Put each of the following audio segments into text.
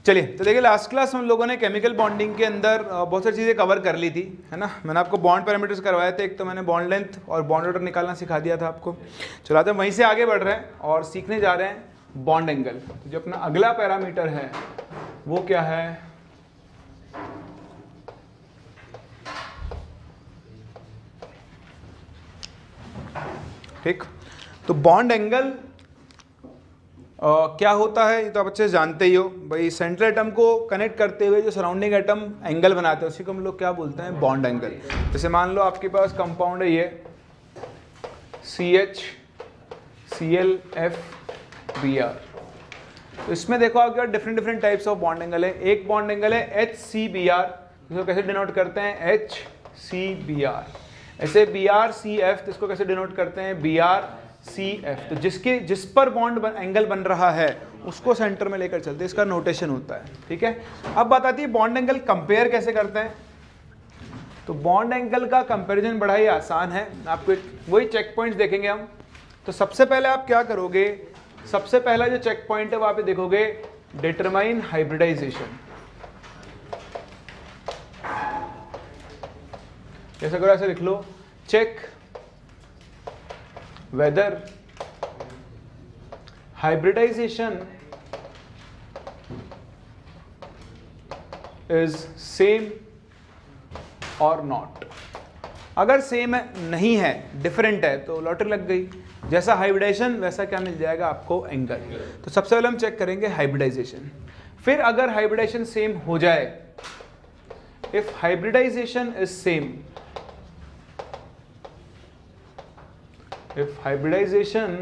चलिए, तो देखिए लास्ट क्लास हम लोगों ने केमिकल बॉन्डिंग के अंदर बहुत सारी चीज़ें कवर कर ली थी, है ना। मैंने आपको बॉन्ड पैरामीटर्स करवाए थे, एक तो मैंने बॉन्ड लेंथ और बॉन्ड ऑर्डर निकालना सिखा दिया था आपको। चलो आते हैं वहीं से आगे बढ़ रहे हैं और सीखने जा रहे हैं बॉन्ड एंगल। तो जो अपना अगला पैरामीटर है वो क्या है, ठीक। तो बॉन्ड एंगल क्या होता है ये तो आप अच्छे से जानते ही हो भाई। सेंट्रल एटम को कनेक्ट करते हुए जो सराउंडिंग एटम एंगल बनाते हैं उसी को हम लोग क्या बोलते हैं, बॉन्ड एंगल। जैसे मान लो आपके पास कंपाउंड है ये CH ClF Br, तो इसमें देखो आपके different different types of bond angle है। एक बॉन्ड एंगल है HCBr, इसको कैसे डिनोट करते हैं, HCBr। ऐसे BrCF, इसको कैसे डिनोट करते हैं, BrCF। तो जिस पर बॉन्ड एंगल बन रहा है उसको सेंटर में लेकर चलते हैं, इसका नोटेशन होता है, ठीक है। अब बात आती है बॉन्ड एंगल कंपेयर कैसे करते हैं। तो बॉन्ड एंगल का कंपैरिजन बड़ा ही आसान है, आपको वही चेक पॉइंट्स देखेंगे हम। तो सबसे पहले आप क्या करोगे, सबसे पहला जो चेक पॉइंट है वहां पे देखोगे डिटरमाइन हाइब्रिडाइजेशन। कैसे करो, ऐसे लिख लो, check whether hybridization is same और नॉट। अगर सेम है, नहीं है, डिफरेंट है, तो लॉटरी लग गई। जैसा हाइब्रिडाइजेशन वैसा क्या मिल जाएगा आपको, एंगल। तो सबसे पहले हम चेक करेंगे हाइब्रिडाइजेशन। फिर अगर हाइब्रिडाइजेशन सेम हो जाए, if hybridization is same, if hybridization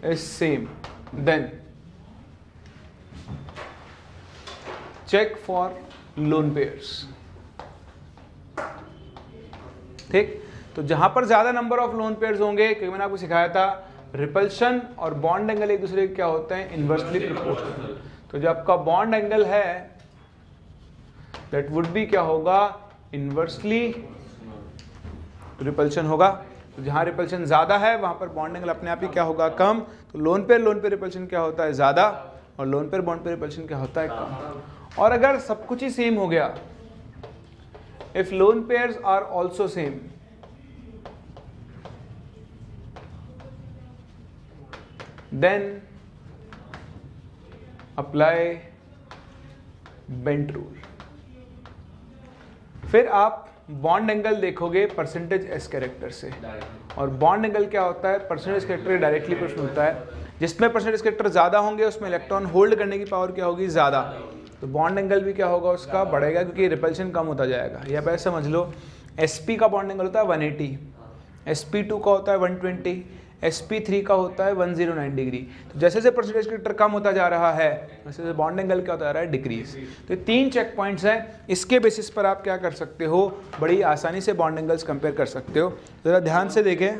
is same, then check for lone pairs। ठीक, तो जहां पर ज्यादा नंबर ऑफ लोन पेयर्स होंगे, क्योंकि मैंने आपको सिखाया था रिपल्शन और बॉन्ड एंगल एक दूसरे के क्या होते हैं, इनवर्सली प्रोपोर्शनल। तो जो आपका बॉन्ड एंगल है दैट वुड बी क्या होगा, इनवर्सली रिपल्शन होगा। तो जहां रिपल्शन ज्यादा है वहां पर बॉन्ड एंगल अपने आप ही क्या होगा, कम। तो लोन पे रिपल्शन क्या होता है, ज्यादा, और लोन पे बॉन्ड पे रिपल्शन क्या होता है, कम। और अगर सब कुछ ही सेम हो गया, if lone pairs are also same, then apply bent rule. फिर आप बॉन्ड एंगल देखोगे परसेंटेज एस कैरेक्टर से, और बॉन्ड एंगल क्या होता है, परसेंटेज कैरेक्टर डायरेक्टली प्रश्न होता है। जिसमें परसेंटेज कैरेक्टर ज्यादा होंगे उसमें इलेक्ट्रॉन होल्ड करने की पावर क्या होगी, ज्यादा। तो बॉन्ड एंगल भी क्या होगा, उसका बढ़ेगा, क्योंकि रिपल्शन कम होता जाएगा। या पे समझ लो, sp का बॉन्ड एंगल होता है 180, sp2 का होता है 120, sp3 का होता है 109 डिग्री। तो जैसे जैसे परसेंटेज कैरेक्टर कम होता जा रहा है वैसे वैसे बॉन्ड एंगल क्या होता जा रहा है, डिक्रीज। तो ये 3 चेक पॉइंट्स हैं, इसके बेसिस पर आप क्या कर सकते हो, बड़ी आसानी से बॉन्ड एंगल्स कंपेयर कर सकते हो। जरा ध्यान से देखें,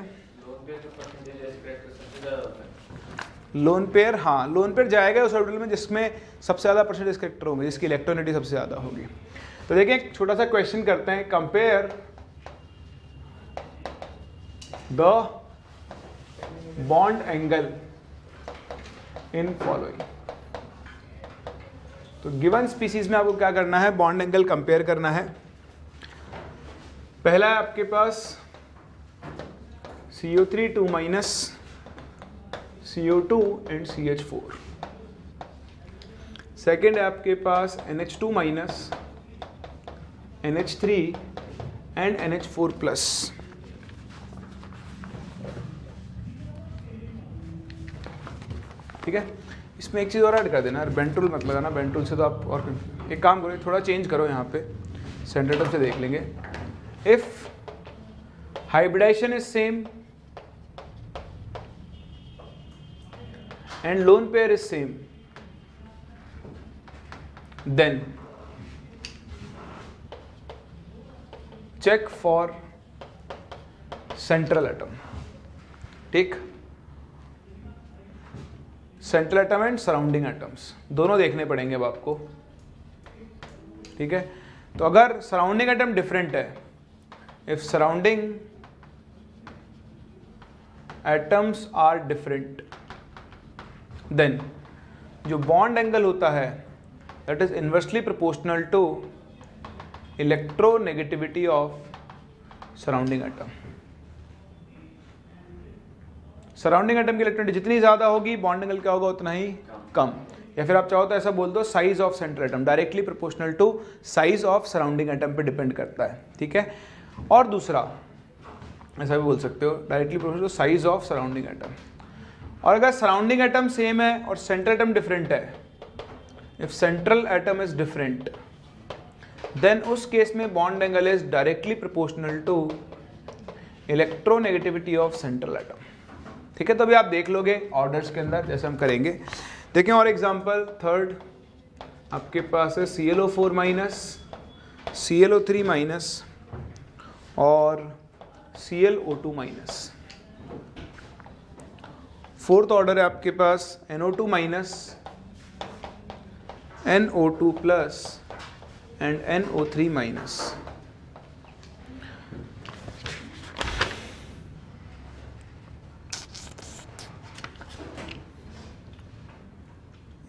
लोन पेयर, हाँ लोन पेयर जाएगा उस ऑर्बिटल में जिसमें सबसे ज्यादा परसेंटेज कैरेक्टर होंगे, जिसकी इलेक्ट्रॉनिटी सबसे ज्यादा होगी। तो देखें एक छोटा सा क्वेश्चन करते हैं, compare the bond angle in following. तो गिवन स्पीसीज में आपको क्या करना है, बॉन्ड एंगल कंपेयर करना है। पहला है आपके पास CO3 2 minus CO2 and CH4। Second है आपके पास NH2 minus NH3 and NH4 plus. ठीक है, इसमें एक चीज़ और ऐड कर देना, बेंट रूल मत लगाना, बेंट रूल से तो आप और एक काम करो, थोड़ा चेंज करो, यहाँ पे सेंटर टर्म से देख लेंगे। If hybridization is same and lone pair is same, then check for central atom. ठीक, central atom and surrounding atoms दोनों देखने पड़ेंगे अब आपको। ठीक है, तो अगर सराउंडिंग एटम डिफरेंट है, if surrounding atoms are different, then जो बॉन्ड एंगल होता है that is inversely proportional to electronegativity of surrounding atom. Surrounding atom की इलेक्ट्रोनेगेटिविटी जितनी ज्यादा होगी बॉन्ड एंगल क्या होगा उतना ही कम। या फिर आप चाहो तो ऐसा बोल दो size of central atom directly proportional to size of surrounding atom पे डिपेंड करता है, ठीक है। और दूसरा ऐसा भी बोल सकते हो directly proportional to size of surrounding atom. और अगर सराउंडिंग एटम सेम है और सेंट्रल एटम डिफरेंट है, if central atom is different then उस केस में bond angle is directly proportional to electronegativity of central atom, ठीक है। तो अभी आप देख लोगे ऑर्डर्स के अंदर जैसे हम करेंगे। देखें और एग्जांपल थर्ड आपके पास है ClO4 माइनस, ClO3 माइनस और ClO2 माइनस। फोर्थ ऑर्डर है आपके पास NO2 minus, NO2 plus and NO3 minus.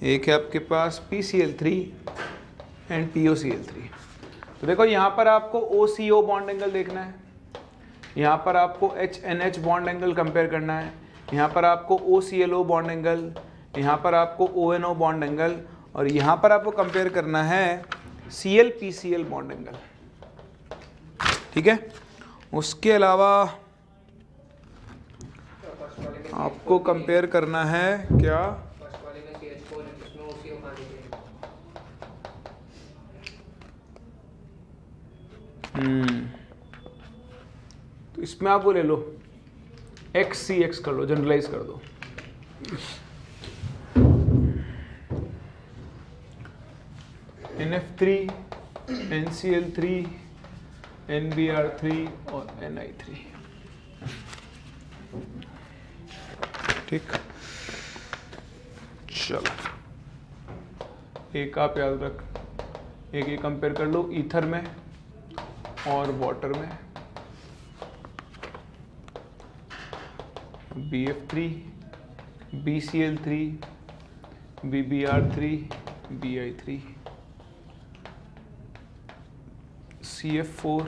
एक है आपके पास PCl3 एंड POCl3। तो देखो यहाँ पर आपको OCO बॉन्ड एंगल देखना है, यहाँ पर आपको HNH बॉन्ड एंगल कंपेयर करना है, यहाँ पर आपको OCLO बॉन्ड एंगल, यहाँ पर आपको ONO बॉन्ड एंगल और यहाँ पर आपको कंपेयर करना है ClPCl बॉन्ड एंगल, ठीक है। उसके अलावा आपको कंपेयर करना है क्या, तो इसमें आप वो ले लो XCX कर लो, जनरलाइज कर दो। NF3, NCl3, NBr3 और Ni3, ठीक। चलो एक आप याद रख, एक ये कंपेयर कर लो ईथर में और वाटर में। BF3, BCl3, BBr3, BI3, CF4,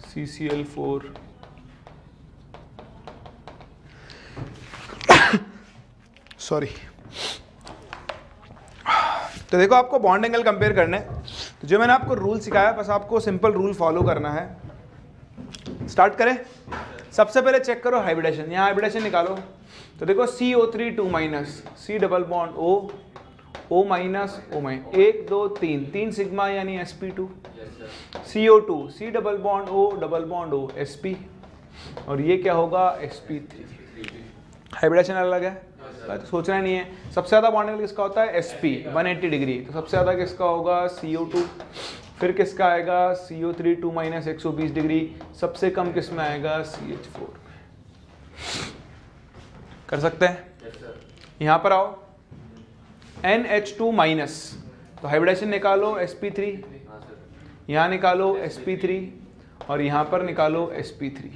CCl4, sorry. तो देखो आपको बॉन्ड एंगल कंपेयर करने, तो जो मैंने आपको रूल सिखाया बस आपको सिंपल रूल फॉलो करना है। स्टार्ट करें। सबसे पहले चेक करो हाइब्रिडेशन, यहाँ हाइब्रिडेशन निकालो। तो देखो CO3 2 minus, C double bond O minus O minus, 1 2 3 3 sigma यानी sp2, CO2 C double bond O double bond O sp, और ये क्या होगा sp3। हाइब्रिडेशन अलग है तो सोचना नहीं है। सबसे ज़्यादा बॉन्ड एंगल किसका होता है sp 180 डिग्री, तो सबसे ज़्यादा किसका होगा CO2, फिर किसका आएगा CO3 2 माइनस 120 डिग्री, सबसे कम किस में आएगा CH4 में। कर सकते हैं। यहाँ पर आओ NH2 माइनस, तो हाइब्रिडेशन निकालो sp3, यहाँ निकालो sp3 और यहाँ पर निकालो sp3,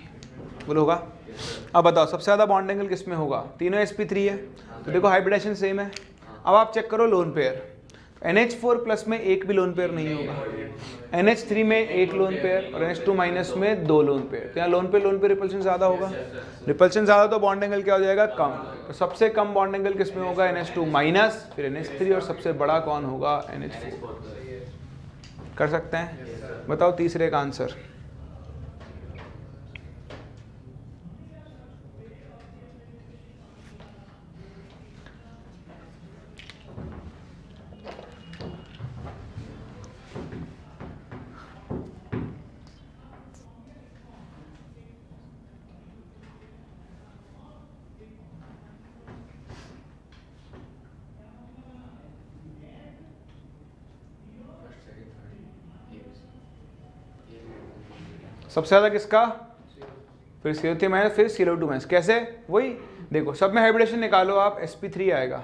बोलो होगा। अब बताओ सबसे ज़्यादा बॉन्ड एंगल किस में होगा, तीनों sp3 है, तो देखो हाइब्रिडेशन सेम है। अब आप चेक करो लोन पेयर, NH4 प्लस में एक भी लोन पेयर नहीं होगा, NH3 में एक लोन पेयर और NH2 माइनस में 2 लोन पेयर, तो यहाँ लोन पे रिपल्शन ज़्यादा होगा। रिपल्शन ज़्यादा तो बॉन्ड एंगल क्या हो जाएगा, कम। तो सबसे कम बॉन्ड एंगल किस में होगा, NH2 माइनस, फिर NH3 और सबसे बड़ा कौन होगा, NH4। कर सकते हैं। बताओ तीसरे का आंसर। सबसे ज़्यादा किसका, फिर CO3 माइनस, फिर ClO2 माइनस। कैसे, वही देखो सब में हाइब्रिडेशन निकालो आप, sp3 आएगा।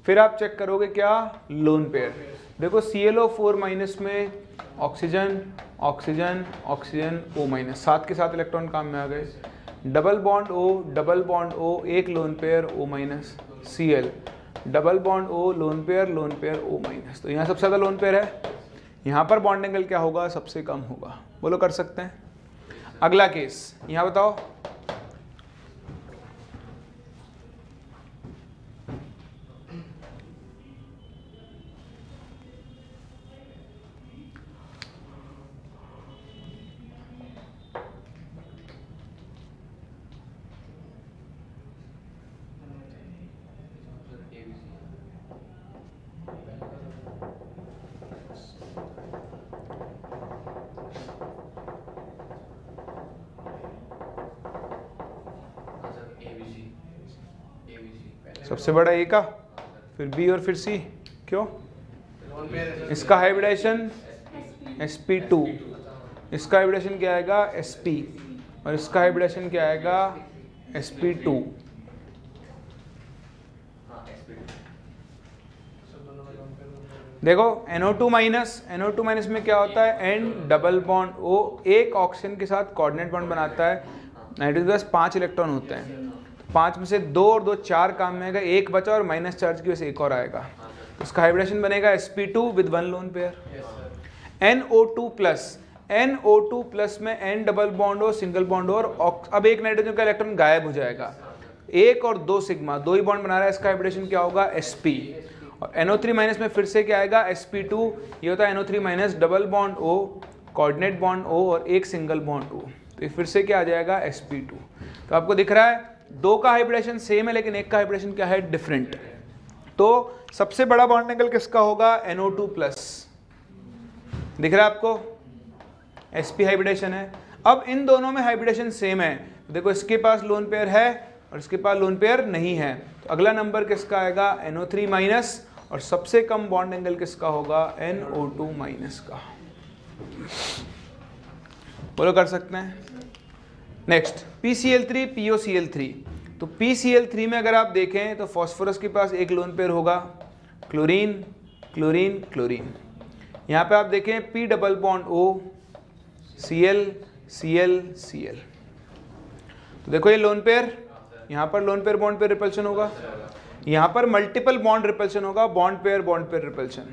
फिर आप चेक करोगे क्या, लोन पेयर। देखो ClO4 माइनस में oxygen oxygen oxygen O minus, साथ के साथ इलेक्ट्रॉन काम में आ गए। डबल बॉन्ड O, एक lone pair O minus, Cl double bond O, lone pair O minus. तो यहाँ सबसे ज़्यादा लोन पेयर है, यहाँ पर बॉन्ड एंगल क्या होगा, सबसे कम होगा। बोलो कर सकते हैं। अगला केस यहाँ बताओ, सबसे बड़ा ए का, फिर बी और फिर सी। क्यों? इसका हाइब्रिडेशन sp2, इसका हाइब्रिडेशन क्या आएगा sp, और इसका हाइब्रिडेशन क्या आएगा sp2। देखो NO2 माइनस में क्या होता है, N डबल बॉन्ड O एक ऑक्सीजन के साथ कोऑर्डिनेट बॉन्ड बनाता है। नाइट्रोजन के पास 5 इलेक्ट्रॉन होते हैं, 5 में से 2 और 2 4 काम में आएगा, एक बचा और माइनस चार्ज की वजह से एक और आएगा। इसका हाइब्रिडेशन बनेगा sp2 with 1 lone pair. NO2 plus में N डबल बॉन्ड हो, सिंगल बॉन्ड हो, और अब एक नाइट्रोजन का इलेक्ट्रॉन गायब हो जाएगा, 1 और 2 सिग्मा, 2 ही बॉन्ड बना रहा है। इसका हाइब्रिडेशन क्या होगा sp। और NO3 माइनस में फिर से क्या आएगा sp2, ये होता है NO3 minus double bond O, coordinate bond O और एक सिंगल बॉन्ड O, तो फिर से क्या आ जाएगा sp2। तो आपको दिख रहा है 2 का हाइब्रिडेशन सेम है लेकिन एक का हाइब्रिडेशन क्या है, डिफरेंट। तो सबसे बड़ा बॉन्ड एंगल किसका होगा, NO2 प्लस। दिख रहा है आपको, sp हाइब्रिडेशन है। अब इन दोनों में हाइब्रिडेशन सेम है, देखो इसके पास लोन पेयर है और इसके पास लोन पेयर नहीं है, तो अगला नंबर किसका आएगा, NO3 माइनस, और सबसे कम बॉन्ड एंगल किसका होगा, NO2 माइनस का। बोलो कर सकते हैं। Next PCl3 POCl3। तो PCl3 में अगर आप देखें तो फास्फोरस के पास एक लोन पेयर होगा, क्लोरीन क्लोरीन क्लोरीन। यहाँ पे आप देखें P double bond O, Cl Cl Cl। तो देखो ये लोन पेयर, यहाँ पर lone pair bond pair repulsion होगा, यहाँ पर मल्टीपल बॉन्ड रिपल्शन होगा, बॉन्ड पेयर रिपल्शन।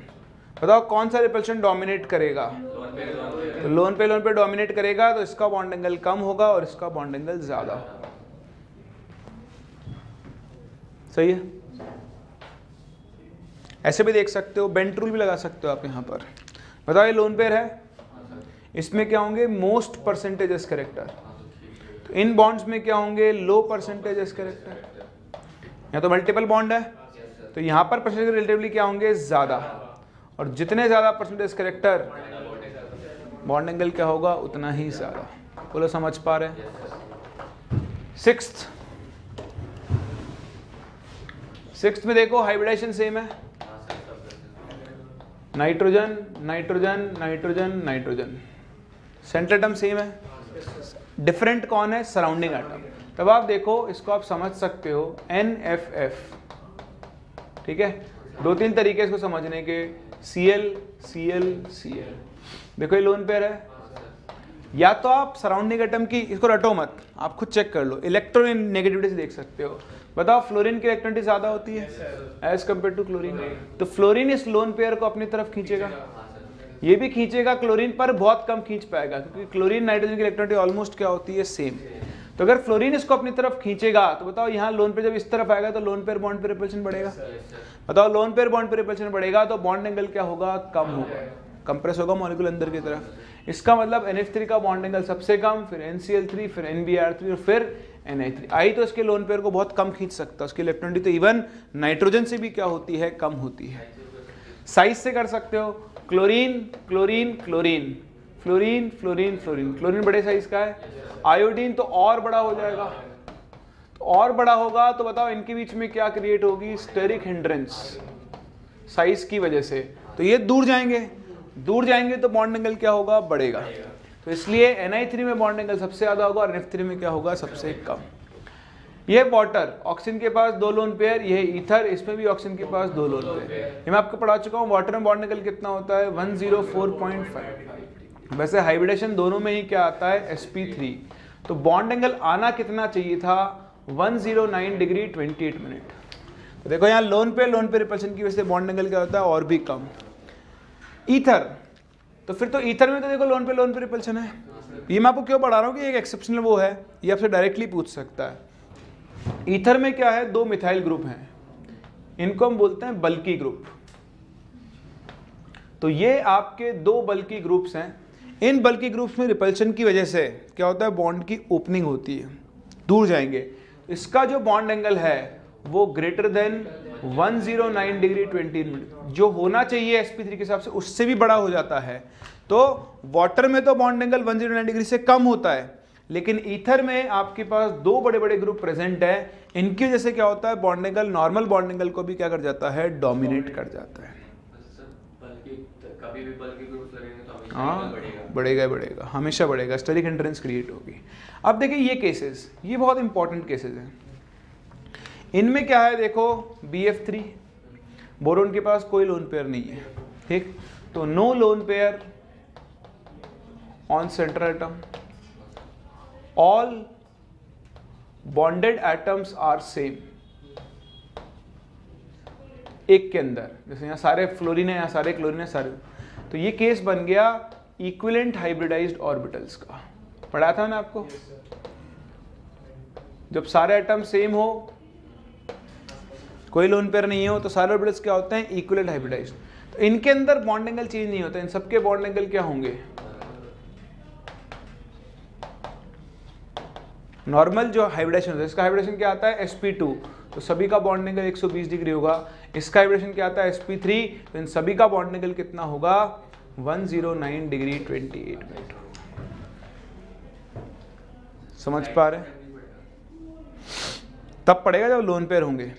बताओ कौन सा रिपल्शन डोमिनेट करेगा, तो लोन पेयर डोमिनेट करेगा, तो इसका बॉन्ड एंगल कम होगा और इसका बॉन्ड एंगल ज्यादा होगा। सही है। ऐसे भी देख सकते हो, बेंट रूल भी लगा सकते हो आप यहाँ पर। बताओ ये लोन पेयर है, इसमें क्या होंगे, मोस्ट परसेंटेजेस कैरेक्टर, तो इन बॉन्ड्स में क्या होंगे, लो परसेंटेजेस कैरेक्टर। यहाँ तो मल्टीपल बॉन्ड है तो यहाँ पर परसेंटेज रिलेटिवली क्या होंगे, ज्यादा, और जितने ज्यादा परसेंटेज कैरेक्टर बॉन्ड एंगल क्या होगा, उतना ही ज्यादा। बोलो समझ पा रहे हैं। सिक्स्थ में देखो हाइब्रिडेशन सेम है, nitrogen nitrogen nitrogen nitrogen, centre atom same है, डिफरेंट कौन है, सराउंडिंग एटम। तब आप देखो इसको आप समझ सकते हो NFF, ठीक है। 2-3 तरीके इसको समझने के, Cl Cl Cl। देखो ये लोन पेयर है, या तो आप सराउंडिंग एटम की, इसको रटो मत, आप खुद चेक कर लो, इलेक्ट्रॉन नेगेटिविटी से देख सकते हो। बताओ फ्लोरीन की इलेक्ट्रॉनिटी ज्यादा होती है एज कम्पेयर टू क्लोरीन, तो फ्लोरीन इस लोन पेयर को अपनी तरफ खींचेगा, ये भी खींचेगा क्लोरीन, पर बहुत कम खींच पाएगा क्योंकि क्लोरीन नाइट्रोजन की इलेक्ट्रॉनिटी ऑलमोस्ट क्या होती है, सेम। तो अगर फ्लोरीन इसको अपनी तरफ खींचेगा तो बताओ यहाँ लोन पेयर जब इस तरफ आएगा तो लोन पेयर बॉन्ड पे रिपल्शन बढ़ेगा। बताओ लोन पेयर बॉन्ड पे रिपल्शन बढ़ेगा तो बॉन्ड एंगल क्या होगा, कम होगा, कंप्रेस होगा मॉलिक्यूल अंदर की तरफ। इसका मतलब NH3 का बॉन्ड एंगल सबसे कम, फिर NCl3, फिर NBr3 और फिर NH3। आई तो इसके लोन पेयर को बहुत कम खींच सकता है, उसकी इलेक्ट्रॉनिटी तो इवन नाइट्रोजन से भी क्या होती है, कम होती है। साइज से कर सकते हो, chlorine chlorine chlorine, fluorine fluorine fluorine, chlorine बड़े साइज का है, आयोडीन तो और बड़ा हो जाएगा, तो और बड़ा होगा तो बताओ इनके बीच में क्या क्रिएट होगी, स्टेरिक हिंड्रेंस साइज की वजह से, तो ये दूर जाएंगे तो बॉन्ड एंगल क्या होगा, बढ़ेगा। तो इसलिए Ni3 में बॉन्ड एंगल सबसे ज्यादा होगा और NF3 में क्या होगा, सबसे कम। ये वाटर, ऑक्सीजन के पास 2 लोन पेयर, ये ईथर, इसमें भी ऑक्सीजन के पास 2 लोन पेयर। ये मैं आपको पढ़ा चुका हूँ। वाटर में बॉन्ड एंगल कितना होता है, 104.5। वैसे हाइब्रिडेशन दोनों में ही क्या आता है, sp3। तो बॉन्ड एंगल आना कितना चाहिए था, 109 डिग्री 28 मिनट। तो देखो यहाँ लोन पे रिपल्शन की वजह से बॉन्ड एंगल क्या होता है और भी कम। ईथर, तो फिर तो ईथर में तो देखो लोन पे रिपल्शन है। ये मैं आपको क्यों पढ़ा रहा हूँ कि एक एक्सेप्शनल वो है, ये आपसे डायरेक्टली पूछ सकता है। ईथर में क्या है, 2 मिथाइल ग्रुप हैं, इनको हम बोलते हैं बल्की ग्रुप। तो ये आपके 2 बल्की ग्रुप्स हैं। इन बल्की ग्रुप्स में रिपल्शन की वजह से क्या होता है, बॉन्ड की ओपनिंग होती है, दूर जाएंगे। इसका जो बॉन्ड एंगल है वो ग्रेटर देन 109 डिग्री 20 मिनट, जो होना चाहिए sp3 के हिसाब से उससे भी बड़ा हो जाता है। तो वाटर में तो बॉन्ड एंगल 109 डिग्री से कम होता है, लेकिन ईथर में आपके पास 2 बड़े बड़े ग्रुप प्रेजेंट है, इनकी वजह से क्या होता है, bond angle normal bond angle को भी क्या कर जाता है, डोमिनेट कर जाता है। कभी भी बल्कि ग्रुप्स लगेंगे तो हमेशा बढ़ेगा, हमेशा बढ़ेगा, स्टेरिक हिंड्रेंस क्रिएट होगी। अब देखिए ये केसेस, ये बहुत इंपॉर्टेंट केसेस हैं। इनमें क्या है, देखो BF3 बोरोन के पास कोई लोन पेयर नहीं है, ठीक, तो no lone pair on central atom, all bonded atoms are same. एक के अंदर, जैसे यहाँ सारे फ्लोरीन है, यहाँ सारे क्लोरीन है, सारे, तो ये केस बन गया इक्विवेलेंट हाइब्रिडाइज्ड ऑर्बिटल्स का। पढ़ा था ना आपको, जब सारे एटम सेम हो, कोई लोन पेयर नहीं हो, तो सारे ऑर्बिटल्स क्या होते हैं, इक्विवेलेंट हाइब्रिडाइज्ड। तो इनके अंदर बॉन्ड एंगल चेंज नहीं होता, इन सबके बॉन्ड एंगल क्या होंगे, नॉर्मल जो हाइब्रिडेशन होता है, इसका हाइब्रिडेशन क्या आता है, sp2, तो सभी का बॉन्ड एंगल 120 डिग्री होगा। इसका हाइब्रिडेशन क्या आता है, sp3, तो इन सभी का बॉन्ड एंगल कितना होगा, 109 डिग्री 28 मिनट। समझ पा रहे, तब पड़ेगा जब लोन पेयर होंगे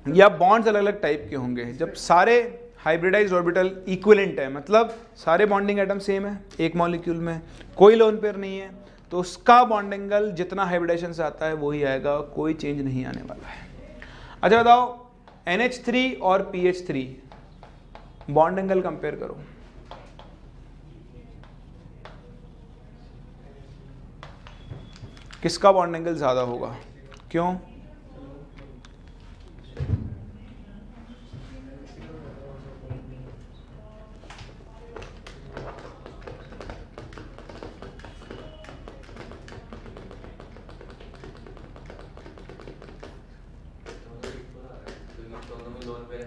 या बॉन्ड्स अलग अलग टाइप के होंगे। जब सारे हाइब्रिडाइज्ड ऑर्बिटल इक्विवेलेंट है, मतलब सारे बॉन्डिंग एटम सेम है एक मॉलिक्यूल में, कोई लोन पेयर नहीं है, तो उसका बॉन्ड एंगल जितना हाइब्रिडेशन से आता है वही आएगा, कोई चेंज नहीं आने वाला है। अच्छा बताओ, NH3 और PH3 बॉन्ड एंगल कंपेयर करो। किसका बॉन्ड एंगल ज्यादा होगा, क्यों,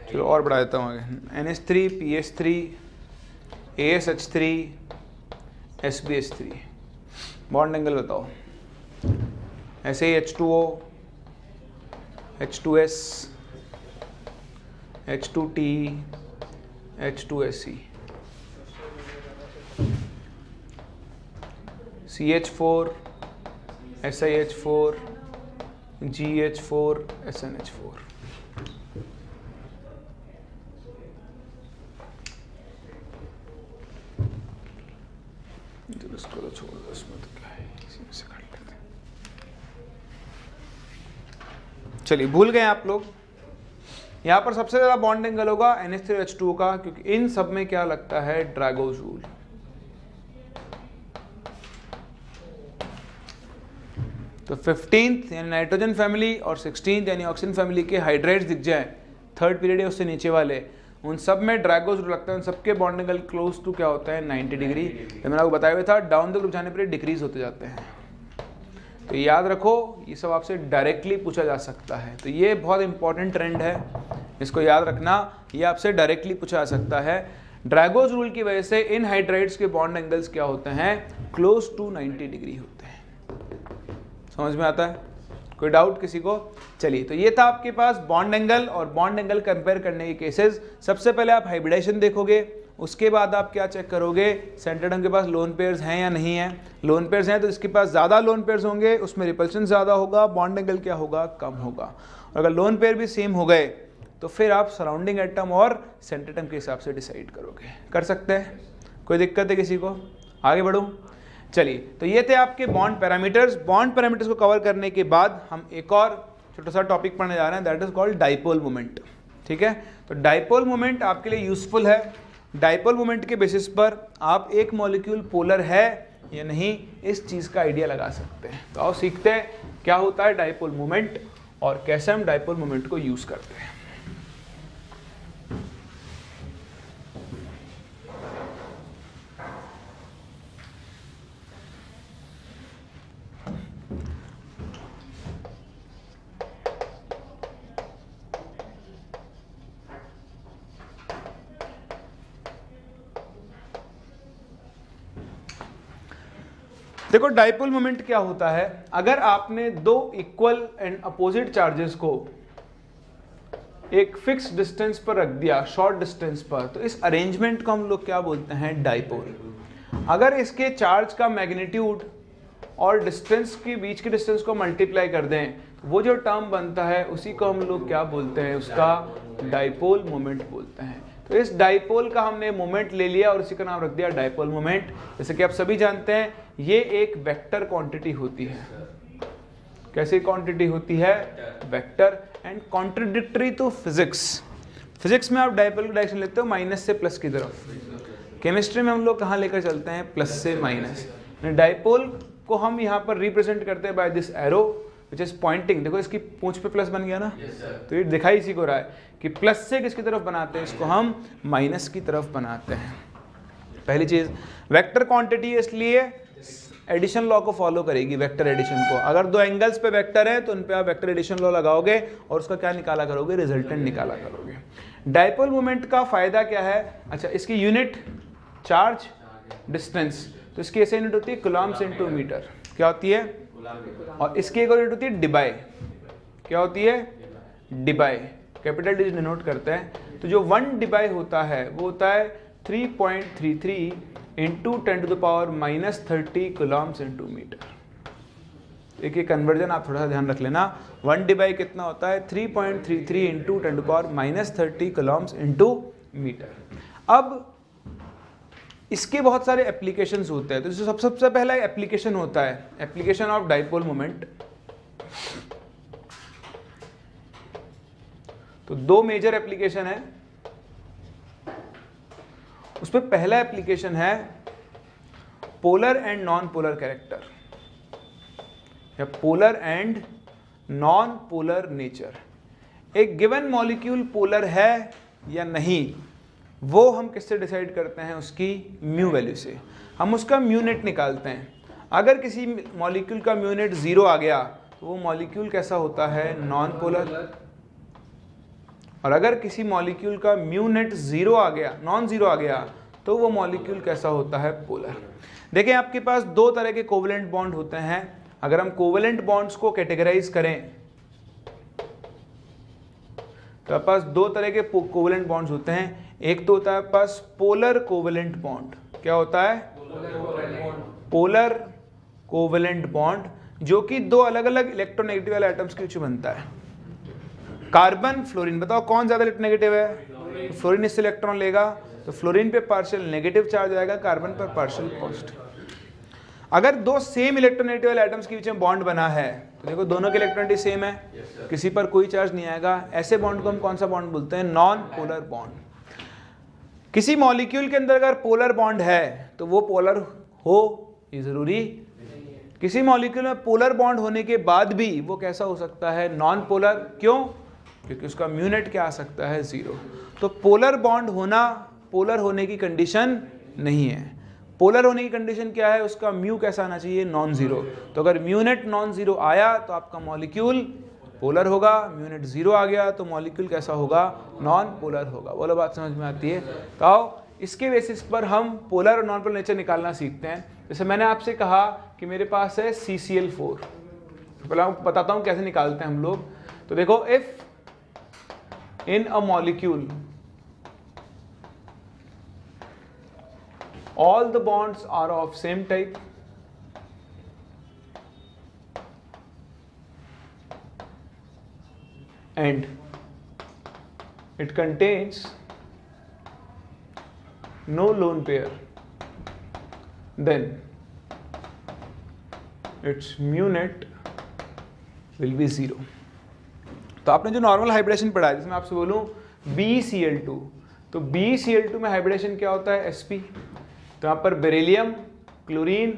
चलो और बढ़ा देता हूँ आगे। NH3 PH3 ASH3 SbH3 bond angle बताओ। ऐसे ही H2O H2S H2T H2SE CH4 SiH4 GH4 SnH4। इसको तो छोड़ दो, इसमें तो क्या है, इसी में से काट लेते हैं। चलिए भूल गए आप लोग, यहाँ पर सबसे ज्यादा बॉन्ड एंगल होगा NH3H2O का, क्योंकि इन सब में क्या लगता है, ड्रैगोज रूल। तो 15th यानी नाइट्रोजन फैमिली और 16th यानी ऑक्सीजन फैमिली के हाइड्राइड्स दिख जाए, थर्ड पीरियड है उससे नीचे वाले, उन सब में ड्रैगोज रूल लगता है, उन सबके बॉन्ड एंगल क्लोज टू क्या होता है, 90 डिग्री। तो मैंने आपको बताया हुआ था, डाउन द ग्रुप जाने पर डिक्रीज होते जाते हैं। तो याद रखो, ये सब आपसे डायरेक्टली पूछा जा सकता है, तो ये बहुत इंपॉर्टेंट ट्रेंड है, इसको याद रखना, ये आपसे डायरेक्टली पूछा जा सकता है। ड्रैगोज रूल की वजह से इन हाइड्राइड्स के बॉन्ड एंगल्स क्या होते हैं, क्लोज टू 90 डिग्री होते हैं। समझ में आता है, कोई डाउट किसी को? चलिए, तो ये था आपके पास बॉन्ड एंगल और बॉन्ड एंगल कंपेयर करने के केसेस। सबसे पहले आप हाइब्रिडेशन देखोगे, उसके बाद आप क्या चेक करोगे, सेंटर एटम के पास लोन पेयर्स हैं या नहीं है। लोन पेयर्स हैं तो इसके पास ज़्यादा लोन पेयर्स होंगे, उसमें रिपल्शन ज़्यादा होगा, बॉन्ड एंगल क्या होगा, कम होगा। और अगर लोन पेयर भी सेम हो गए तो फिर आप सराउंडिंग एटम और सेंटर एटम के हिसाब से डिसाइड करोगे। कर सकते हैं, कोई दिक्कत है किसी को? आगे बढ़ूँ? चलिए, तो ये थे आपके बॉन्ड पैरामीटर्स। बॉन्ड पैरामीटर्स को कवर करने के बाद हम एक और छोटा सा टॉपिक पढ़ने जा रहे हैं, that is called dipole moment. ठीक है, तो डाइपोल मोमेंट आपके लिए यूजफुल है। डाइपोल मोमेंट के बेसिस पर आप एक मॉलिक्यूल पोलर है या नहीं, इस चीज़ का आइडिया लगा सकते हैं। तो आओ सीखते हैं क्या होता है डाइपोल मोमेंट और कैसे हम डाइपोल मोमेंट को यूज करते हैं। देखो डाइपोल मोमेंट क्या होता है, अगर आपने दो इक्वल एंड अपोजिट चार्जेस को एक फिक्स डिस्टेंस पर रख दिया, शॉर्ट डिस्टेंस पर, तो इस अरेंजमेंट को हम लोग क्या बोलते हैं, डाइपोल। अगर इसके चार्ज का मैग्नीट्यूड और डिस्टेंस के बीच के डिस्टेंस को मल्टीप्लाई कर दें, तो वो जो टर्म बनता है उसी को हम लोग क्या बोलते हैं, उसका डाइपोल मोमेंट बोलते हैं। तो इस डाइपोल का हमने मोमेंट ले लिया और इसी का नाम रख दिया डाइपोल मोमेंट। जैसे कि आप सभी जानते हैं ये एक वेक्टर क्वांटिटी होती है। कैसी क्वांटिटी होती है, vector. And contradictory to physics, फिजिक्स में आप डाइपोल की डायरेक्शन लेते हो माइनस से प्लस की तरफ, केमिस्ट्री में हम लोग कहाँ लेकर चलते हैं, प्लस से माइनस। डाइपोल को हम यहाँ पर रिप्रेजेंट करते हैं by this arrow which is pointing. देखो इसकी पूंछ पे प्लस बन गया ना, तो ये दिखाई इसी को रहा है कि प्लस से किसकी तरफ बनाते हैं, इसको हम माइनस की तरफ बनाते हैं। पहली चीज वेक्टर क्वांटिटी, इसलिए एडिशन लॉ को फॉलो करेगी, वेक्टर एडिशन को। अगर दो एंगल्स पे वेक्टर है तो उन पे आप वेक्टर एडिशन लॉ लगाओगे और उसका क्या निकाला करोगे, रिजल्टेंट निकाला करोगे। डाइपोल मोमेंट का फायदा क्या है, अच्छा इसकी यूनिट चार्ज डिस्टेंस, तो इसकी ऐसे यूनिट होती है कूलम्ब्स इनटू मीटर, क्या होती है, और इसकी एक यूनिट होती है डिबाई, क्या होती है, डिबाई, कैपिटल डी डिनोट करता है। तो जो 1 डिबाई होता है वो होता है 3.33 इंटू 10⁻³ कूलम्ब्स इनटू मीटर। एक कन्वर्जन आप थोड़ा सा ध्यान रख लेना, 1 डिबाई कितना होता है, 3.33 इंटू 10⁻³ कूलम्ब्स इनटू मीटर। अब इसके बहुत सारे एप्लीकेशंस होते हैं। तो सबसे पहला एप्लीकेशन होता है एप्लीकेशन ऑफ डाइपोल मोमेंट। तो दो मेजर एप्लीकेशन है, उसमें पहला एप्लीकेशन है polar and non polar character या polar and non polar nature. एक गिवन मॉलिक्यूल पोलर है या नहीं, वो हम किससे डिसाइड करते हैं, उसकी म्यू वैल्यू से। हम उसका म्यू नेट निकालते हैं। अगर किसी मॉलिक्यूल का म्यू नेट 0 आ गया तो वो मॉलिक्यूल कैसा होता है, नॉन पोलर। और अगर किसी मॉलिक्यूल का म्यू नेट 0 आ गया, नॉन 0 आ गया, तो वो मॉलिक्यूल कैसा होता है, पोलर। देखें आपके पास दो तरह के कोवेलेंट बॉन्ड होते हैं। अगर हम कोवेलेंट बॉन्ड्स को कैटेगराइज करें तो आपके पास दो तरह के कोवेलेंट बॉन्ड्स होते हैं। एक तो होता है आपके पास पोलर कोवेलेंट बॉन्ड, क्या होता है, पोलर कोवेलेंट बॉन्ड, जो कि दो अलग अलग इलेक्ट्रोनेगेटिव वाले एटम्स के बीच बनता है। कार्बन फ्लोरीन, बताओ कौन ज्यादा इलेक्ट्रोनेगेटिव है, तो फ्लोरीन इससे इलेक्ट्रॉन लेगा, तो फ्लोरीन पे पार्शियल नेगेटिव चार्ज आएगा, कार्बन पर पार्शियल पॉजिटिव। अगर दो सेम इलेक्ट्रोनेगेटिव वाले एटम्स के बीच में बॉन्ड बना है तो देखो दोनों की इलेक्ट्रॉनिटी सेम है, किसी पर कोई चार्ज नहीं आएगा। ऐसे बॉन्ड को हम कौन सा बॉन्ड बोलते हैं, नॉन पोलर बॉन्ड। किसी मॉलिक्यूल के अंदर अगर पोलर बॉन्ड है तो वो पोलर हो, ये जरूरी। किसी मॉलिक्यूल में पोलर बॉन्ड होने के बाद भी वो कैसा हो सकता है, नॉन पोलर। क्यों, क्योंकि उसका म्यू नेट क्या आ सकता है, 0। तो पोलर बॉन्ड होना पोलर होने की कंडीशन नहीं है। पोलर होने की कंडीशन क्या है, उसका म्यू कैसा आना चाहिए, नॉन 0। तो अगर म्यू नेट नॉन 0 आया तो आपका मॉलिक्यूल पोलर होगा, म्यू नेट 0 आ गया तो मॉलिक्यूल कैसा होगा, नॉन पोलर होगा। बोलो बात समझ में आती है। तो आओ इसके बेसिस पर हम पोलर और नॉन पोलर नेचर निकालना सीखते हैं। जैसे मैंने आपसे कहा कि मेरे पास है CCl4, तो पहले आपको बताता हूँ कैसे निकालते हैं हम लोग। तो देखो, if in a molecule all the bonds are of same type and it contains no lone pair, then its mu net will be 0। तो आपने जो नॉर्मल हाइब्रिडेशन पढ़ा है, जिसमें आपसे बोलूं BeCl2, तो BeCl2 में हाइब्रिडेशन क्या होता है, sp। तो यहाँ पर बेरिलियम, क्लोरीन,